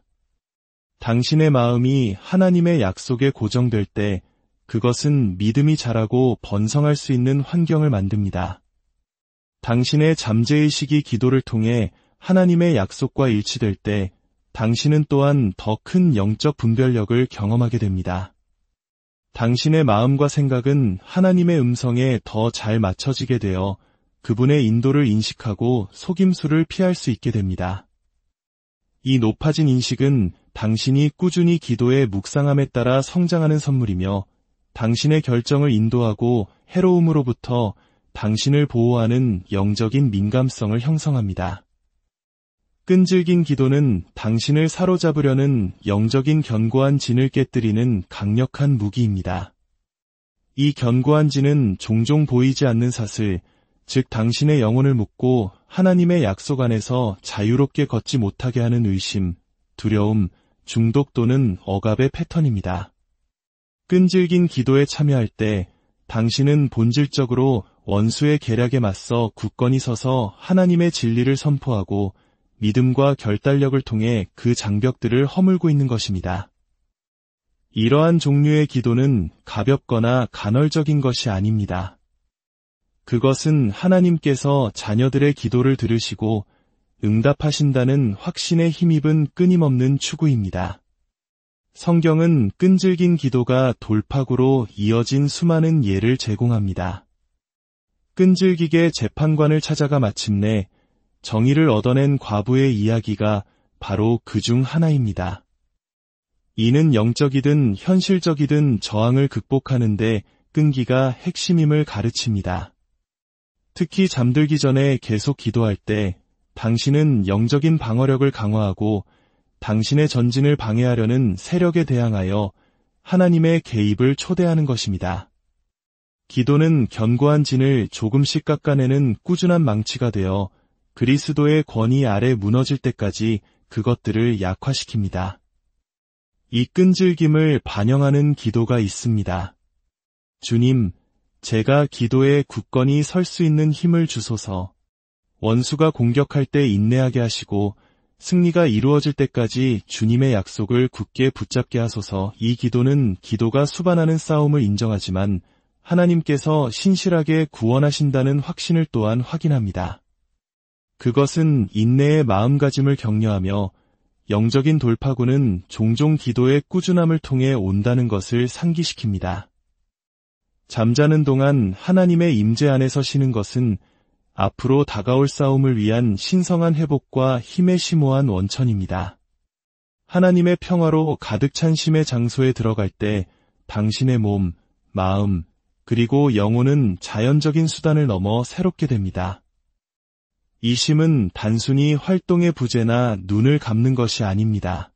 당신의 마음이 하나님의 약속에 고정될 때 그것은 믿음이 자라고 번성할 수 있는 환경을 만듭니다. 당신의 잠재의식이 기도를 통해 하나님의 약속과 일치될 때 당신은 또한 더 큰 영적 분별력을 경험하게 됩니다. 당신의 마음과 생각은 하나님의 음성에 더 잘 맞춰지게 되어 그분의 인도를 인식하고 속임수를 피할 수 있게 됩니다. 이 높아진 인식은 당신이 꾸준히 기도에 묵상함에 따라 성장하는 선물이며 당신의 결정을 인도하고 해로움으로부터 당신을 보호하는 영적인 민감성을 형성합니다. 끈질긴 기도는 당신을 사로잡으려는 영적인 견고한 진을 깨뜨리는 강력한 무기입니다. 이 견고한 진은 종종 보이지 않는 사슬, 즉 당신의 영혼을 묶고 하나님의 약속 안에서 자유롭게 걷지 못하게 하는 의심, 두려움, 중독 또는 억압의 패턴입니다. 끈질긴 기도에 참여할 때 당신은 본질적으로 원수의 계략에 맞서 굳건히 서서 하나님의 진리를 선포하고 믿음과 결단력을 통해 그 장벽들을 허물고 있는 것입니다. 이러한 종류의 기도는 가볍거나 간헐적인 것이 아닙니다. 그것은 하나님께서 자녀들의 기도를 들으시고 응답하신다는 확신에 힘입은 끊임없는 추구입니다. 성경은 끈질긴 기도가 돌파구로 이어진 수많은 예를 제공합니다. 끈질기게 재판관을 찾아가 마침내 정의를 얻어낸 과부의 이야기가 바로 그중 하나입니다. 이는 영적이든 현실적이든 저항을 극복하는 데 끈기가 핵심임을 가르칩니다. 특히 잠들기 전에 계속 기도할 때 당신은 영적인 방어력을 강화하고 당신의 전진을 방해하려는 세력에 대항하여 하나님의 개입을 초대하는 것입니다. 기도는 견고한 진을 조금씩 깎아내는 꾸준한 망치가 되어 그리스도의 권위 아래 무너질 때까지 그것들을 약화시킵니다. 이 끈질김을 반영하는 기도가 있습니다. 주님, 제가 기도에 굳건히 설 수 있는 힘을 주소서. 원수가 공격할 때 인내하게 하시고 승리가 이루어질 때까지 주님의 약속을 굳게 붙잡게 하소서. 이 기도는 기도가 수반하는 싸움을 인정하지만 하나님께서 신실하게 구원하신다는 확신을 또한 확인합니다. 그것은 인내의 마음가짐을 격려하며 영적인 돌파구는 종종 기도의 꾸준함을 통해 온다는 것을 상기시킵니다. 잠자는 동안 하나님의 임재 안에서 쉬는 것은 앞으로 다가올 싸움을 위한 신성한 회복과 힘의 심오한 원천입니다. 하나님의 평화로 가득 찬 쉼의 장소에 들어갈 때 당신의 몸, 마음, 그리고 영혼은 자연적인 수단을 넘어 새롭게 됩니다. 이 쉼은 단순히 활동의 부재나 눈을 감는 것이 아닙니다.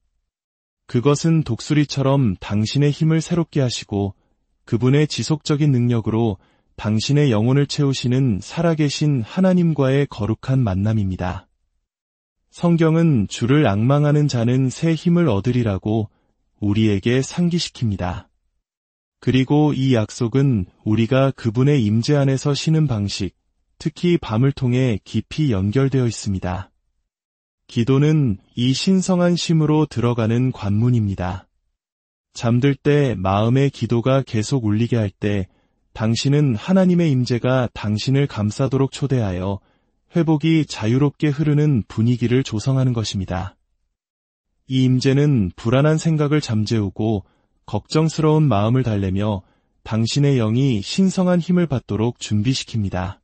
그것은 독수리처럼 당신의 힘을 새롭게 하시고 그분의 지속적인 능력으로 당신의 영혼을 채우시는 살아계신 하나님과의 거룩한 만남입니다. 성경은 주를 앙망하는 자는 새 힘을 얻으리라고 우리에게 상기시킵니다. 그리고 이 약속은 우리가 그분의 임재 안에서 쉬는 방식, 특히 밤을 통해 깊이 연결되어 있습니다. 기도는 이 신성한 쉼으로 들어가는 관문입니다. 잠들 때 마음의 기도가 계속 울리게 할 때 당신은 하나님의 임재가 당신을 감싸도록 초대하여 회복이 자유롭게 흐르는 분위기를 조성하는 것입니다. 이 임재는 불안한 생각을 잠재우고 걱정스러운 마음을 달래며 당신의 영이 신성한 힘을 받도록 준비시킵니다.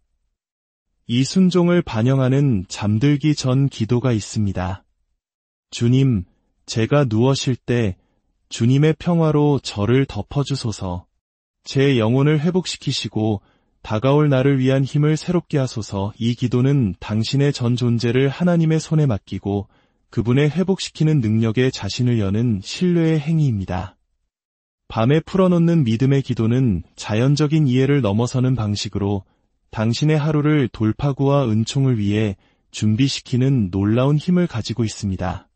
이 순종을 반영하는 잠들기 전 기도가 있습니다. 주님, 제가 누워 쉴 때 주님의 평화로 저를 덮어주소서. 제 영혼을 회복시키시고 다가올 나를 위한 힘을 새롭게 하소서. 이 기도는 당신의 전 존재를 하나님의 손에 맡기고 그분의 회복시키는 능력에 자신을 여는 신뢰의 행위입니다. 밤에 풀어놓는 믿음의 기도는 자연적인 이해를 넘어서는 방식으로 당신의 하루를 돌파구와 은총을 위해 준비시키는 놀라운 힘을 가지고 있습니다.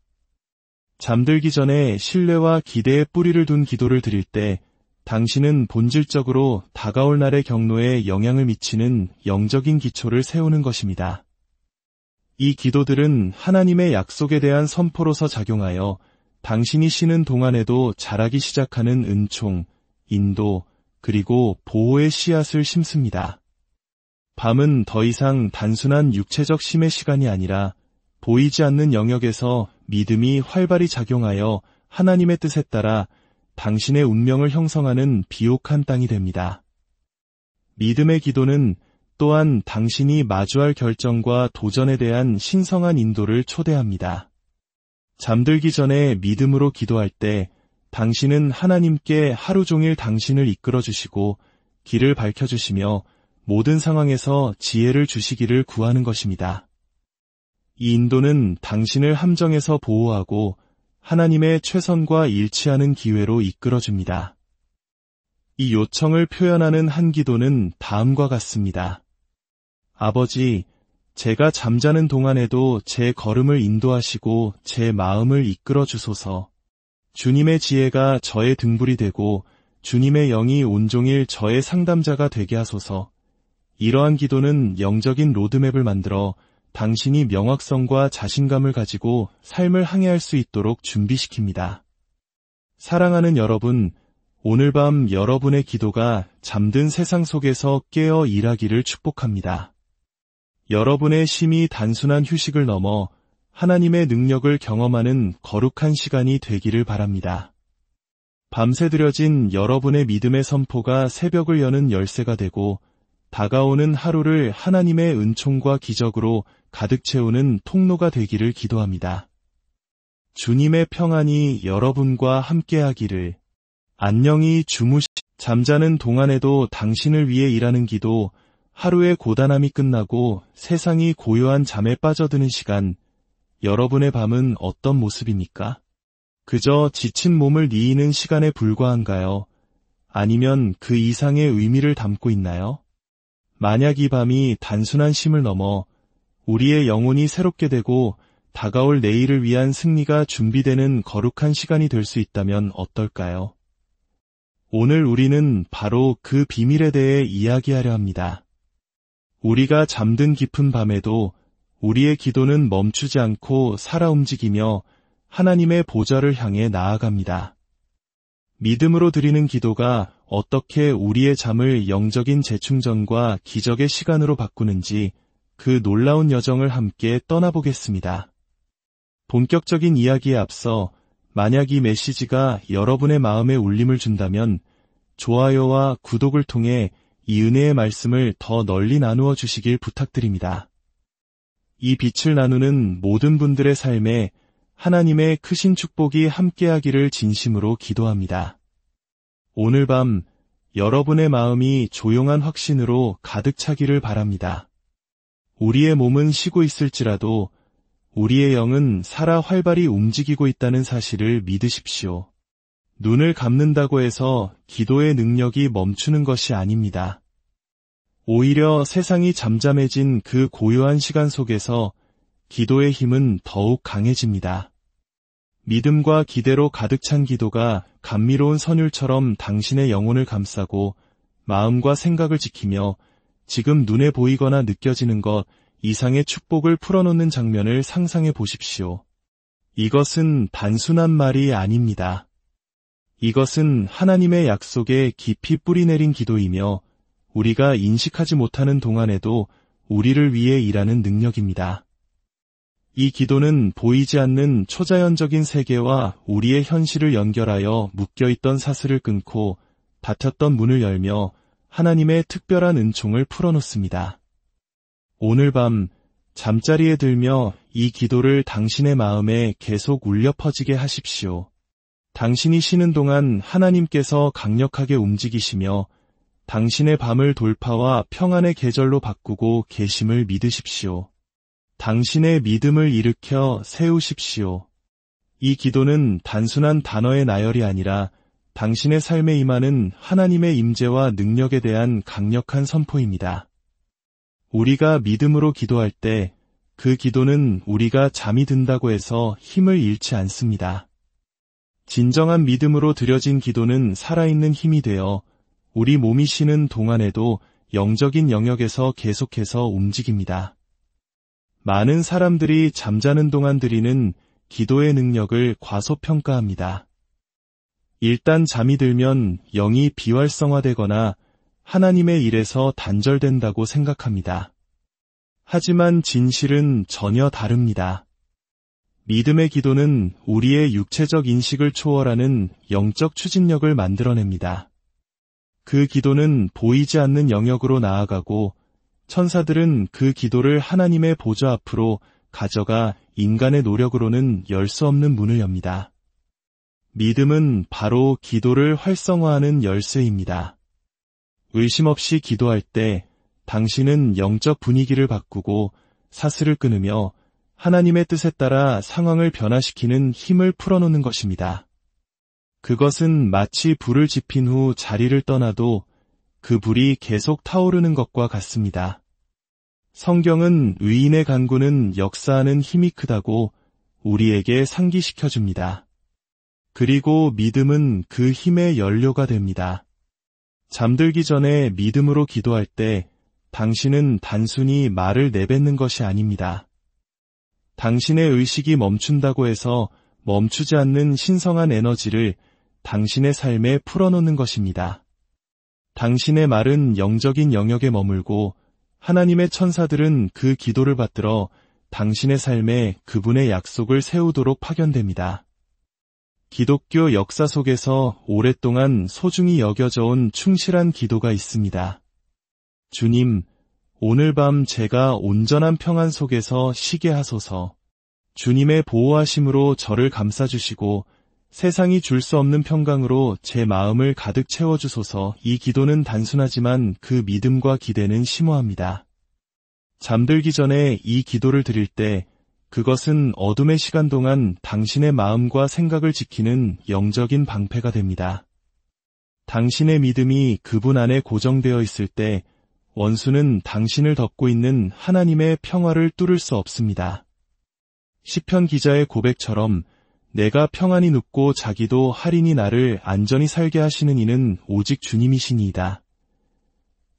잠들기 전에 신뢰와 기대의 뿌리를 둔 기도를 드릴 때 당신은 본질적으로 다가올 날의 경로에 영향을 미치는 영적인 기초를 세우는 것입니다. 이 기도들은 하나님의 약속에 대한 선포로서 작용하여 당신이 쉬는 동안에도 자라기 시작하는 은총, 인도, 그리고 보호의 씨앗을 심습니다. 밤은 더 이상 단순한 육체적 쉼의 시간이 아니라 보이지 않는 영역에서 믿음이 활발히 작용하여 하나님의 뜻에 따라 당신의 운명을 형성하는 비옥한 땅이 됩니다. 믿음의 기도는 또한 당신이 마주할 결정과 도전에 대한 신성한 인도를 초대합니다. 잠들기 전에 믿음으로 기도할 때 당신은 하나님께 하루 종일 당신을 이끌어 주시고 길을 밝혀주시며 모든 상황에서 지혜를 주시기를 구하는 것입니다. 이 인도는 당신을 함정에서 보호하고 하나님의 최선과 일치하는 기회로 이끌어줍니다. 이 요청을 표현하는 한 기도는 다음과 같습니다. 아버지, 제가 잠자는 동안에도 제 걸음을 인도하시고 제 마음을 이끌어 주소서. 주님의 지혜가 저의 등불이 되고 주님의 영이 온종일 저의 상담자가 되게 하소서. 이러한 기도는 영적인 로드맵을 만들어 당신이 명확성과 자신감을 가지고 삶을 항해할 수 있도록 준비시킵니다. 사랑하는 여러분, 오늘 밤 여러분의 기도가 잠든 세상 속에서 깨어 일하기를 축복합니다. 여러분의 쉼이 단순한 휴식을 넘어 하나님의 능력을 경험하는 거룩한 시간이 되기를 바랍니다. 밤새 드려진 여러분의 믿음의 선포가 새벽을 여는 열쇠가 되고 다가오는 하루를 하나님의 은총과 기적으로 가득 채우는 통로가 되기를 기도합니다. 주님의 평안이 여러분과 함께하기를. 안녕히 잠자는 동안에도 당신을 위해 일하는 기도. 하루의 고단함이 끝나고 세상이 고요한 잠에 빠져드는 시간, 여러분의 밤은 어떤 모습입니까? 그저 지친 몸을 이이는 시간에 불과한가요? 아니면 그 이상의 의미를 담고 있나요? 만약 이 밤이 단순한 쉼을 넘어 우리의 영혼이 새롭게 되고 다가올 내일을 위한 승리가 준비되는 거룩한 시간이 될 수 있다면 어떨까요? 오늘 우리는 바로 그 비밀에 대해 이야기하려 합니다. 우리가 잠든 깊은 밤에도 우리의 기도는 멈추지 않고 살아 움직이며 하나님의 보좌를 향해 나아갑니다. 믿음으로 드리는 기도가 어떻게 우리의 잠을 영적인 재충전과 기적의 시간으로 바꾸는지 그 놀라운 여정을 함께 떠나보겠습니다. 본격적인 이야기에 앞서 만약 이 메시지가 여러분의 마음에 울림을 준다면 좋아요와 구독을 통해 이 은혜의 말씀을 더 널리 나누어 주시길 부탁드립니다. 이 빛을 나누는 모든 분들의 삶에 하나님의 크신 축복이 함께하기를 진심으로 기도합니다. 오늘 밤 여러분의 마음이 조용한 확신으로 가득 차기를 바랍니다. 우리의 몸은 쉬고 있을지라도 우리의 영은 살아 활발히 움직이고 있다는 사실을 믿으십시오. 눈을 감는다고 해서 기도의 능력이 멈추는 것이 아닙니다. 오히려 세상이 잠잠해진 그 고요한 시간 속에서 기도의 힘은 더욱 강해집니다. 믿음과 기대로 가득 찬 기도가 감미로운 선율처럼 당신의 영혼을 감싸고 마음과 생각을 지키며 지금 눈에 보이거나 느껴지는 것 이상의 축복을 풀어놓는 장면을 상상해 보십시오. 이것은 단순한 말이 아닙니다. 이것은 하나님의 약속에 깊이 뿌리내린 기도이며 우리가 인식하지 못하는 동안에도 우리를 위해 일하는 능력입니다. 이 기도는 보이지 않는 초자연적인 세계와 우리의 현실을 연결하여 묶여있던 사슬을 끊고 닫혔던 문을 열며 하나님의 특별한 은총을 풀어놓습니다. 오늘 밤 잠자리에 들며 이 기도를 당신의 마음에 계속 울려 퍼지게 하십시오. 당신이 쉬는 동안 하나님께서 강력하게 움직이시며 당신의 밤을 돌파와 평안의 계절로 바꾸고 계심을 믿으십시오. 당신의 믿음을 일으켜 세우십시오. 이 기도는 단순한 단어의 나열이 아니라 당신의 삶에 임하는 하나님의 임재와 능력에 대한 강력한 선포입니다. 우리가 믿음으로 기도할 때 그 기도는 우리가 잠이 든다고 해서 힘을 잃지 않습니다. 진정한 믿음으로 드려진 기도는 살아있는 힘이 되어 우리 몸이 쉬는 동안에도 영적인 영역에서 계속해서 움직입니다. 많은 사람들이 잠자는 동안 드리는 기도의 능력을 과소평가합니다. 일단 잠이 들면 영이 비활성화되거나 하나님의 일에서 단절된다고 생각합니다. 하지만 진실은 전혀 다릅니다. 믿음의 기도는 우리의 육체적 인식을 초월하는 영적 추진력을 만들어냅니다. 그 기도는 보이지 않는 영역으로 나아가고 천사들은 그 기도를 하나님의 보좌 앞으로 가져가 인간의 노력으로는 열 수 없는 문을 엽니다. 믿음은 바로 기도를 활성화하는 열쇠입니다. 의심 없이 기도할 때 당신은 영적 분위기를 바꾸고 사슬을 끊으며 하나님의 뜻에 따라 상황을 변화시키는 힘을 풀어놓는 것입니다. 그것은 마치 불을 지핀 후 자리를 떠나도 그 불이 계속 타오르는 것과 같습니다. 성경은 의인의 간구는 역사하는 힘이 크다고 우리에게 상기시켜줍니다. 그리고 믿음은 그 힘의 연료가 됩니다. 잠들기 전에 믿음으로 기도할 때 당신은 단순히 말을 내뱉는 것이 아닙니다. 당신의 의식이 멈춘다고 해서 멈추지 않는 신성한 에너지를 당신의 삶에 풀어놓는 것입니다. 당신의 말은 영적인 영역에 머물고 하나님의 천사들은 그 기도를 받들어 당신의 삶에 그분의 약속을 세우도록 파견됩니다. 기독교 역사 속에서 오랫동안 소중히 여겨져 온 충실한 기도가 있습니다. 주님, 오늘 밤 제가 온전한 평안 속에서 쉬게 하소서. 주님의 보호하심으로 저를 감싸주시고 세상이 줄 수 없는 평강으로 제 마음을 가득 채워주소서. 이 기도는 단순하지만 그 믿음과 기대는 심오합니다. 잠들기 전에 이 기도를 드릴 때 그것은 어둠의 시간 동안 당신의 마음과 생각을 지키는 영적인 방패가 됩니다. 당신의 믿음이 그분 안에 고정되어 있을 때 원수는 당신을 덮고 있는 하나님의 평화를 뚫을 수 없습니다. 시편 기자의 고백처럼 내가 평안히 눕고 자기도 할인이 나를 안전히 살게 하시는 이는 오직 주님이시니이다.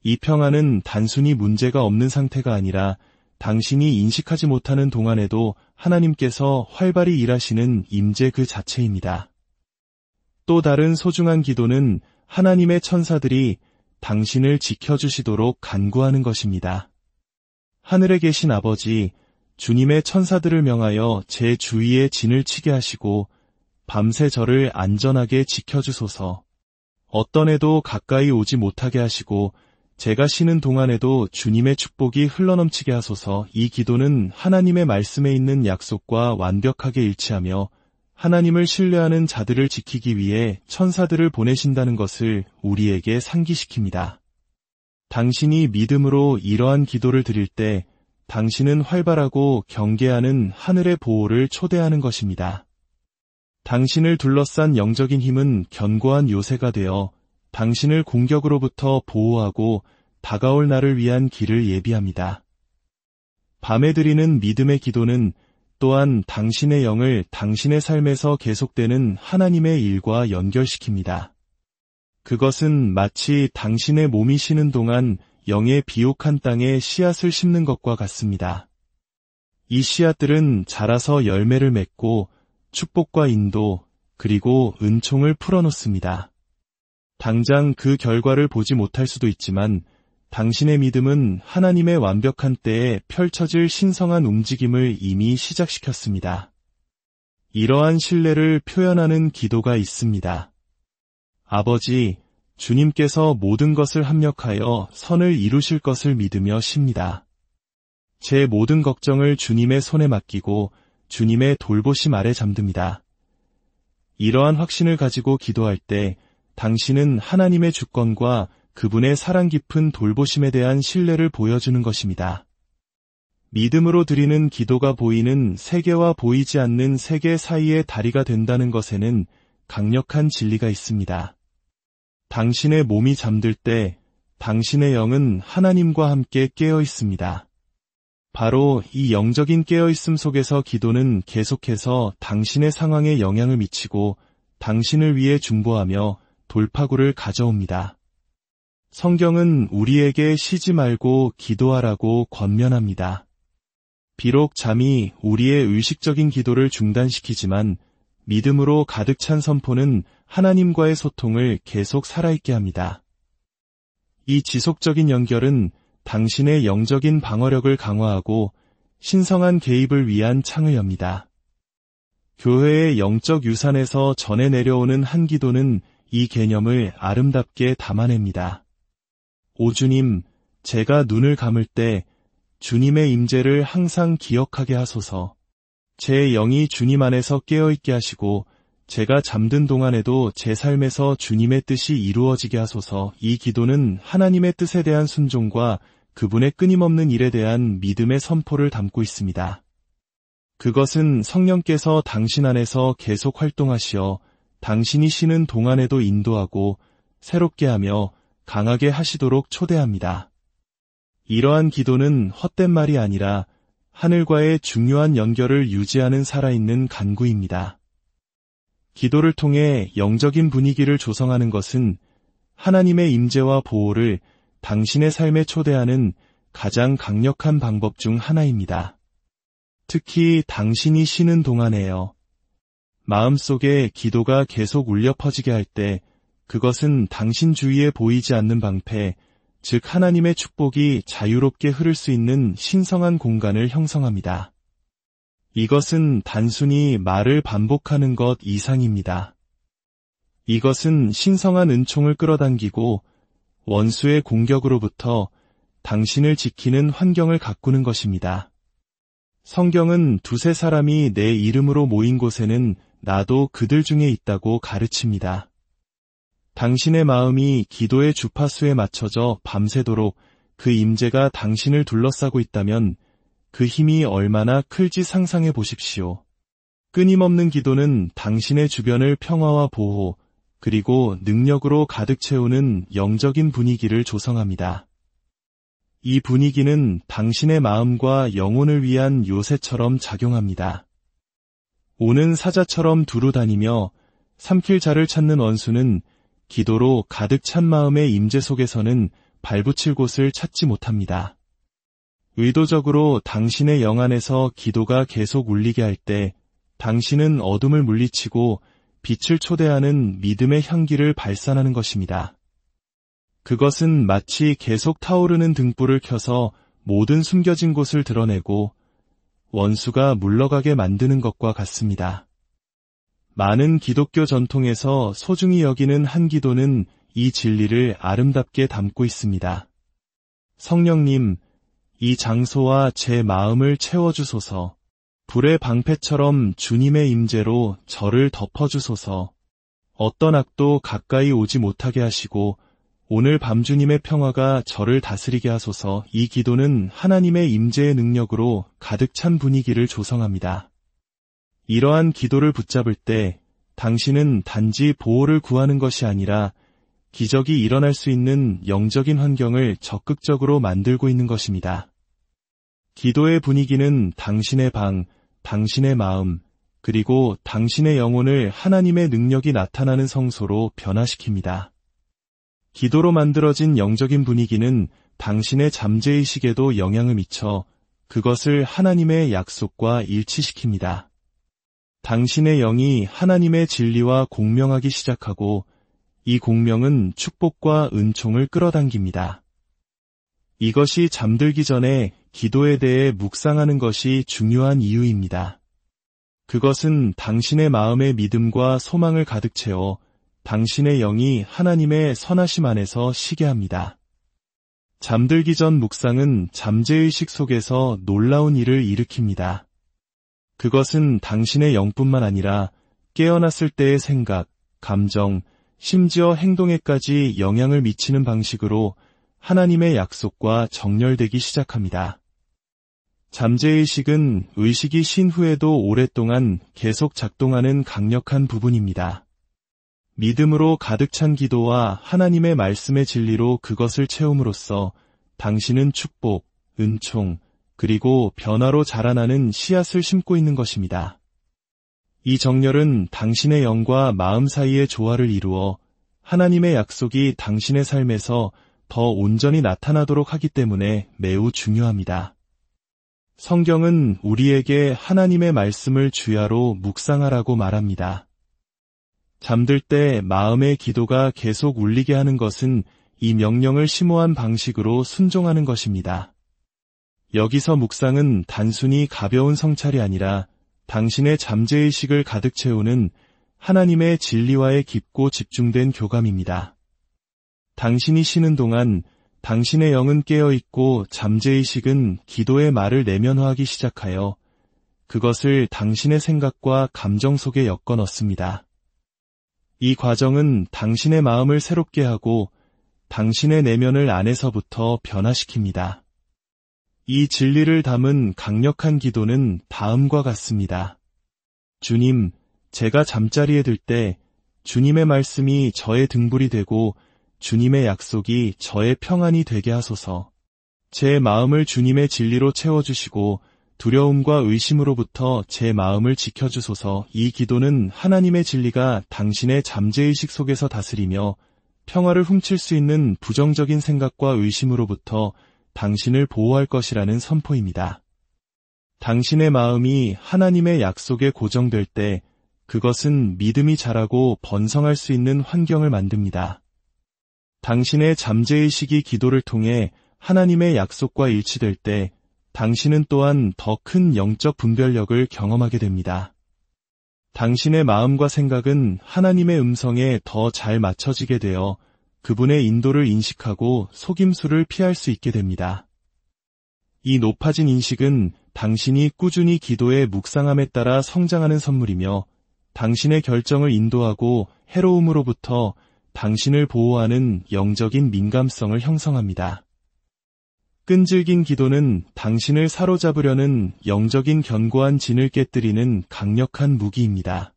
이 평안은 단순히 문제가 없는 상태가 아니라 당신이 인식하지 못하는 동안에도 하나님께서 활발히 일하시는 임재 그 자체입니다. 또 다른 소중한 기도는 하나님의 천사들이 당신을 지켜주시도록 간구하는 것입니다. 하늘에 계신 아버지, 주님의 천사들을 명하여 제 주위에 진을 치게 하시고 밤새 저를 안전하게 지켜주소서. 어떤 해도 가까이 오지 못하게 하시고 제가 쉬는 동안에도 주님의 축복이 흘러넘치게 하소서. 이 기도는 하나님의 말씀에 있는 약속과 완벽하게 일치하며 하나님을 신뢰하는 자들을 지키기 위해 천사들을 보내신다는 것을 우리에게 상기시킵니다. 당신이 믿음으로 이러한 기도를 드릴 때 당신은 활발하고 경계하는 하늘의 보호를 초대하는 것입니다. 당신을 둘러싼 영적인 힘은 견고한 요새가 되어 당신을 공격으로부터 보호하고 다가올 날을 위한 길을 예비합니다. 밤에 드리는 믿음의 기도는 또한 당신의 영을 당신의 삶에서 계속되는 하나님의 일과 연결시킵니다. 그것은 마치 당신의 몸이 쉬는 동안 영의 비옥한 땅에 씨앗을 심는 것과 같습니다. 이 씨앗들은 자라서 열매를 맺고 축복과 인도 그리고 은총을 풀어놓습니다. 당장 그 결과를 보지 못할 수도 있지만 당신의 믿음은 하나님의 완벽한 때에 펼쳐질 신성한 움직임을 이미 시작시켰습니다. 이러한 신뢰를 표현하는 기도가 있습니다. 아버지, 주님께서 모든 것을 합력하여 선을 이루실 것을 믿으며 쉽니다. 제 모든 걱정을 주님의 손에 맡기고 주님의 돌보심 아래 잠듭니다. 이러한 확신을 가지고 기도할 때 당신은 하나님의 주권과 그분의 사랑 깊은 돌보심에 대한 신뢰를 보여주는 것입니다. 믿음으로 드리는 기도가 보이는 세계와 보이지 않는 세계 사이의 다리가 된다는 것에는 강력한 진리가 있습니다. 당신의 몸이 잠들 때 당신의 영은 하나님과 함께 깨어 있습니다. 바로 이 영적인 깨어있음 속에서 기도는 계속해서 당신의 상황에 영향을 미치고 당신을 위해 중보하며 돌파구를 가져옵니다. 성경은 우리에게 쉬지 말고 기도하라고 권면합니다. 비록 잠이 우리의 의식적인 기도를 중단시키지만 믿음으로 가득 찬 선포는 하나님과의 소통을 계속 살아있게 합니다. 이 지속적인 연결은 당신의 영적인 방어력을 강화하고 신성한 개입을 위한 창을 엽니다. 교회의 영적 유산에서 전해 내려오는 한 기도는 이 개념을 아름답게 담아냅니다. 오 주님, 제가 눈을 감을 때 주님의 임재를 항상 기억하게 하소서. 제 영이 주님 안에서 깨어있게 하시고 제가 잠든 동안에도 제 삶에서 주님의 뜻이 이루어지게 하소서. 이 기도는 하나님의 뜻에 대한 순종과 그분의 끊임없는 일에 대한 믿음의 선포를 담고 있습니다. 그것은 성령께서 당신 안에서 계속 활동하시어 당신이 쉬는 동안에도 인도하고 새롭게 하며 강하게 하시도록 초대합니다. 이러한 기도는 헛된 말이 아니라 하늘과의 중요한 연결을 유지하는 살아있는 간구입니다. 기도를 통해 영적인 분위기를 조성하는 것은 하나님의 임재와 보호를 당신의 삶에 초대하는 가장 강력한 방법 중 하나입니다. 특히 당신이 쉬는 동안에요. 마음속에 기도가 계속 울려 퍼지게 할 때 그것은 당신 주위에 보이지 않는 방패, 즉 하나님의 축복이 자유롭게 흐를 수 있는 신성한 공간을 형성합니다. 이것은 단순히 말을 반복하는 것 이상입니다. 이것은 신성한 은총을 끌어당기고 원수의 공격으로부터 당신을 지키는 환경을 가꾸는 것입니다. 성경은 두세 사람이 내 이름으로 모인 곳에는 나도 그들 중에 있다고 가르칩니다. 당신의 마음이 기도의 주파수에 맞춰져 밤새도록 그 임재가 당신을 둘러싸고 있다면 그 힘이 얼마나 클지 상상해 보십시오. 끊임없는 기도는 당신의 주변을 평화와 보호, 그리고 능력으로 가득 채우는 영적인 분위기를 조성합니다. 이 분위기는 당신의 마음과 영혼을 위한 요새처럼 작용합니다. 오는 사자처럼 두루 다니며 삼킬 자를 찾는 원수는 기도로 가득 찬 마음의 임재 속에서는 발붙일 곳을 찾지 못합니다. 의도적으로 당신의 영 안에서 기도가 계속 울리게 할 때 당신은 어둠을 물리치고 빛을 초대하는 믿음의 향기를 발산하는 것입니다. 그것은 마치 계속 타오르는 등불을 켜서 모든 숨겨진 곳을 드러내고 원수가 물러가게 만드는 것과 같습니다. 많은 기독교 전통에서 소중히 여기는 한 기도는 이 진리를 아름답게 담고 있습니다. 성령님, 이 장소와 제 마음을 채워주소서. 불의 방패처럼 주님의 임재로 저를 덮어주소서. 어떤 악도 가까이 오지 못하게 하시고 오늘 밤 주님의 평화가 저를 다스리게 하소서. 이 기도는 하나님의 임재의 능력으로 가득 찬 분위기를 조성합니다. 이러한 기도를 붙잡을 때 당신은 단지 보호를 구하는 것이 아니라 기적이 일어날 수 있는 영적인 환경을 적극적으로 만들고 있는 것입니다. 기도의 분위기는 당신의 방, 당신의 마음, 그리고 당신의 영혼을 하나님의 능력이 나타나는 성소로 변화시킵니다. 기도로 만들어진 영적인 분위기는 당신의 잠재의식에도 영향을 미쳐 그것을 하나님의 약속과 일치시킵니다. 당신의 영이 하나님의 진리와 공명하기 시작하고 이 공명은 축복과 은총을 끌어당깁니다. 이것이 잠들기 전에 기도에 대해 묵상하는 것이 중요한 이유입니다. 그것은 당신의 마음의 믿음과 소망을 가득 채워 당신의 영이 하나님의 선하심 안에서 쉬게 합니다. 잠들기 전 묵상은 잠재의식 속에서 놀라운 일을 일으킵니다. 그것은 당신의 영뿐만 아니라 깨어났을 때의 생각, 감정, 심지어 행동에까지 영향을 미치는 방식으로 하나님의 약속과 정렬되기 시작합니다. 잠재의식은 의식이 신 후에도 오랫동안 계속 작동하는 강력한 부분입니다. 믿음으로 가득 찬 기도와 하나님의 말씀의 진리로 그것을 채움으로써 당신은 축복, 은총, 그리고 변화로 자라나는 씨앗을 심고 있는 것입니다. 이 정렬은 당신의 영과 마음 사이의 조화를 이루어 하나님의 약속이 당신의 삶에서 더 온전히 나타나도록 하기 때문에 매우 중요합니다. 성경은 우리에게 하나님의 말씀을 주야로 묵상하라고 말합니다. 잠들 때 마음의 기도가 계속 울리게 하는 것은 이 명령을 심오한 방식으로 순종하는 것입니다. 여기서 묵상은 단순히 가벼운 성찰이 아니라 당신의 잠재의식을 가득 채우는 하나님의 진리와의 깊고 집중된 교감입니다. 당신이 쉬는 동안 당신의 영은 깨어있고 잠재의식은 기도의 말을 내면화하기 시작하여 그것을 당신의 생각과 감정 속에 엮어 넣습니다. 이 과정은 당신의 마음을 새롭게 하고 당신의 내면을 안에서부터 변화시킵니다. 이 진리를 담은 강력한 기도는 다음과 같습니다. 주님, 제가 잠자리에 들 때 주님의 말씀이 저의 등불이 되고 주님의 약속이 저의 평안이 되게 하소서. 제 마음을 주님의 진리로 채워주시고 두려움과 의심으로부터 제 마음을 지켜주소서. 이 기도는 하나님의 진리가 당신의 잠재의식 속에서 다스리며 평화를 훔칠 수 있는 부정적인 생각과 의심으로부터 당신을 보호할 것이라는 선포입니다. 당신의 마음이 하나님의 약속에 고정될 때 그것은 믿음이 자라고 번성할 수 있는 환경을 만듭니다. 당신의 잠재의식이 기도를 통해 하나님의 약속과 일치될 때 당신은 또한 더 큰 영적 분별력을 경험하게 됩니다. 당신의 마음과 생각은 하나님의 음성에 더 잘 맞춰지게 되어 그분의 인도를 인식하고 속임수를 피할 수 있게 됩니다. 이 높아진 인식은 당신이 꾸준히 기도에 묵상함에 따라 성장하는 선물이며 당신의 결정을 인도하고 해로움으로부터 당신을 보호하는 영적인 민감성을 형성합니다. 끈질긴 기도는 당신을 사로잡으려는 영적인 견고한 진을 깨뜨리는 강력한 무기입니다.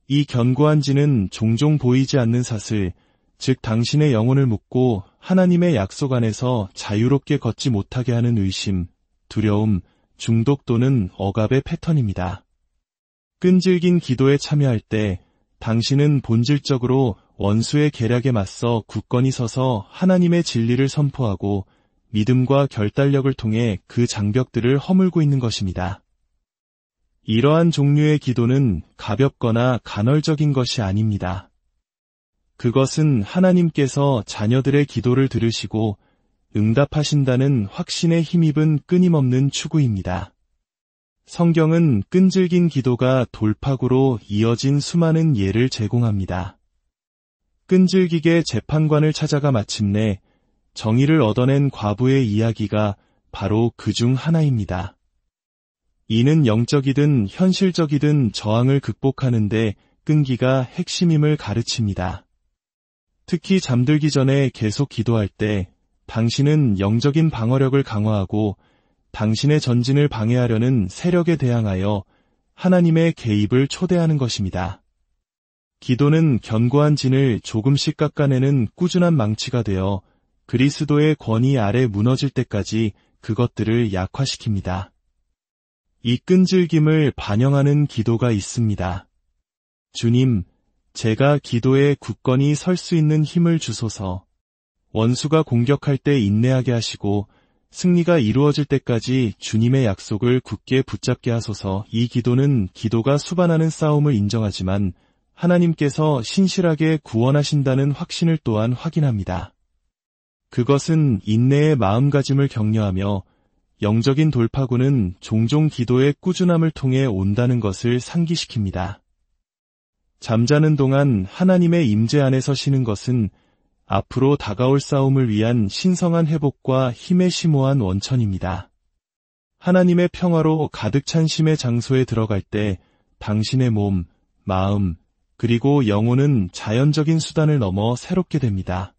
이 견고한 진은 종종 보이지 않는 사슬, 즉 당신의 영혼을 묶고 하나님의 약속 안에서 자유롭게 걷지 못하게 하는 의심, 두려움, 중독 또는 억압의 패턴입니다. 끈질긴 기도에 참여할 때 당신은 본질적으로 원수의 계략에 맞서 굳건히 서서 하나님의 진리를 선포하고 믿음과 결단력을 통해 그 장벽들을 허물고 있는 것입니다. 이러한 종류의 기도는 가볍거나 간헐적인 것이 아닙니다. 그것은 하나님께서 자녀들의 기도를 들으시고 응답하신다는 확신에 힘입은 끊임없는 추구입니다. 성경은 끈질긴 기도가 돌파구로 이어진 수많은 예를 제공합니다. 끈질기게 재판관을 찾아가 마침내 정의를 얻어낸 과부의 이야기가 바로 그 중 하나입니다. 이는 영적이든 현실적이든 저항을 극복하는데 끈기가 핵심임을 가르칩니다. 특히 잠들기 전에 계속 기도할 때 당신은 영적인 방어력을 강화하고 당신의 전진을 방해하려는 세력에 대항하여 하나님의 개입을 초대하는 것입니다. 기도는 견고한 진을 조금씩 깎아내는 꾸준한 망치가 되어 그리스도의 권위 아래 무너질 때까지 그것들을 약화시킵니다. 이 끈질김을 반영하는 기도가 있습니다. 주님, 제가 기도에 굳건히 설 수 있는 힘을 주소서. 원수가 공격할 때 인내하게 하시고 승리가 이루어질 때까지 주님의 약속을 굳게 붙잡게 하소서. 이 기도는 기도가 수반하는 싸움을 인정하지만 하나님께서 신실하게 구원하신다는 확신을 또한 확인합니다. 그것은 인내의 마음가짐을 격려하며 영적인 돌파구는 종종 기도의 꾸준함을 통해 온다는 것을 상기시킵니다. 잠자는 동안 하나님의 임재 안에서 쉬는 것은 앞으로 다가올 싸움을 위한 신성한 회복과 힘의 심오한 원천입니다. 하나님의 평화로 가득 찬 쉼의 장소에 들어갈 때 당신의 몸, 마음, 그리고 영혼은 자연적인 수단을 넘어 새롭게 됩니다.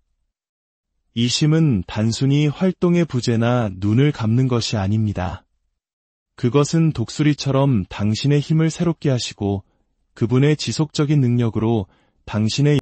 이 쉼은 단순히 활동의 부재나 눈을 감는 것이 아닙니다. 그것은 독수리처럼 당신의 힘을 새롭게 하시고 그분의 지속적인 능력으로 당신의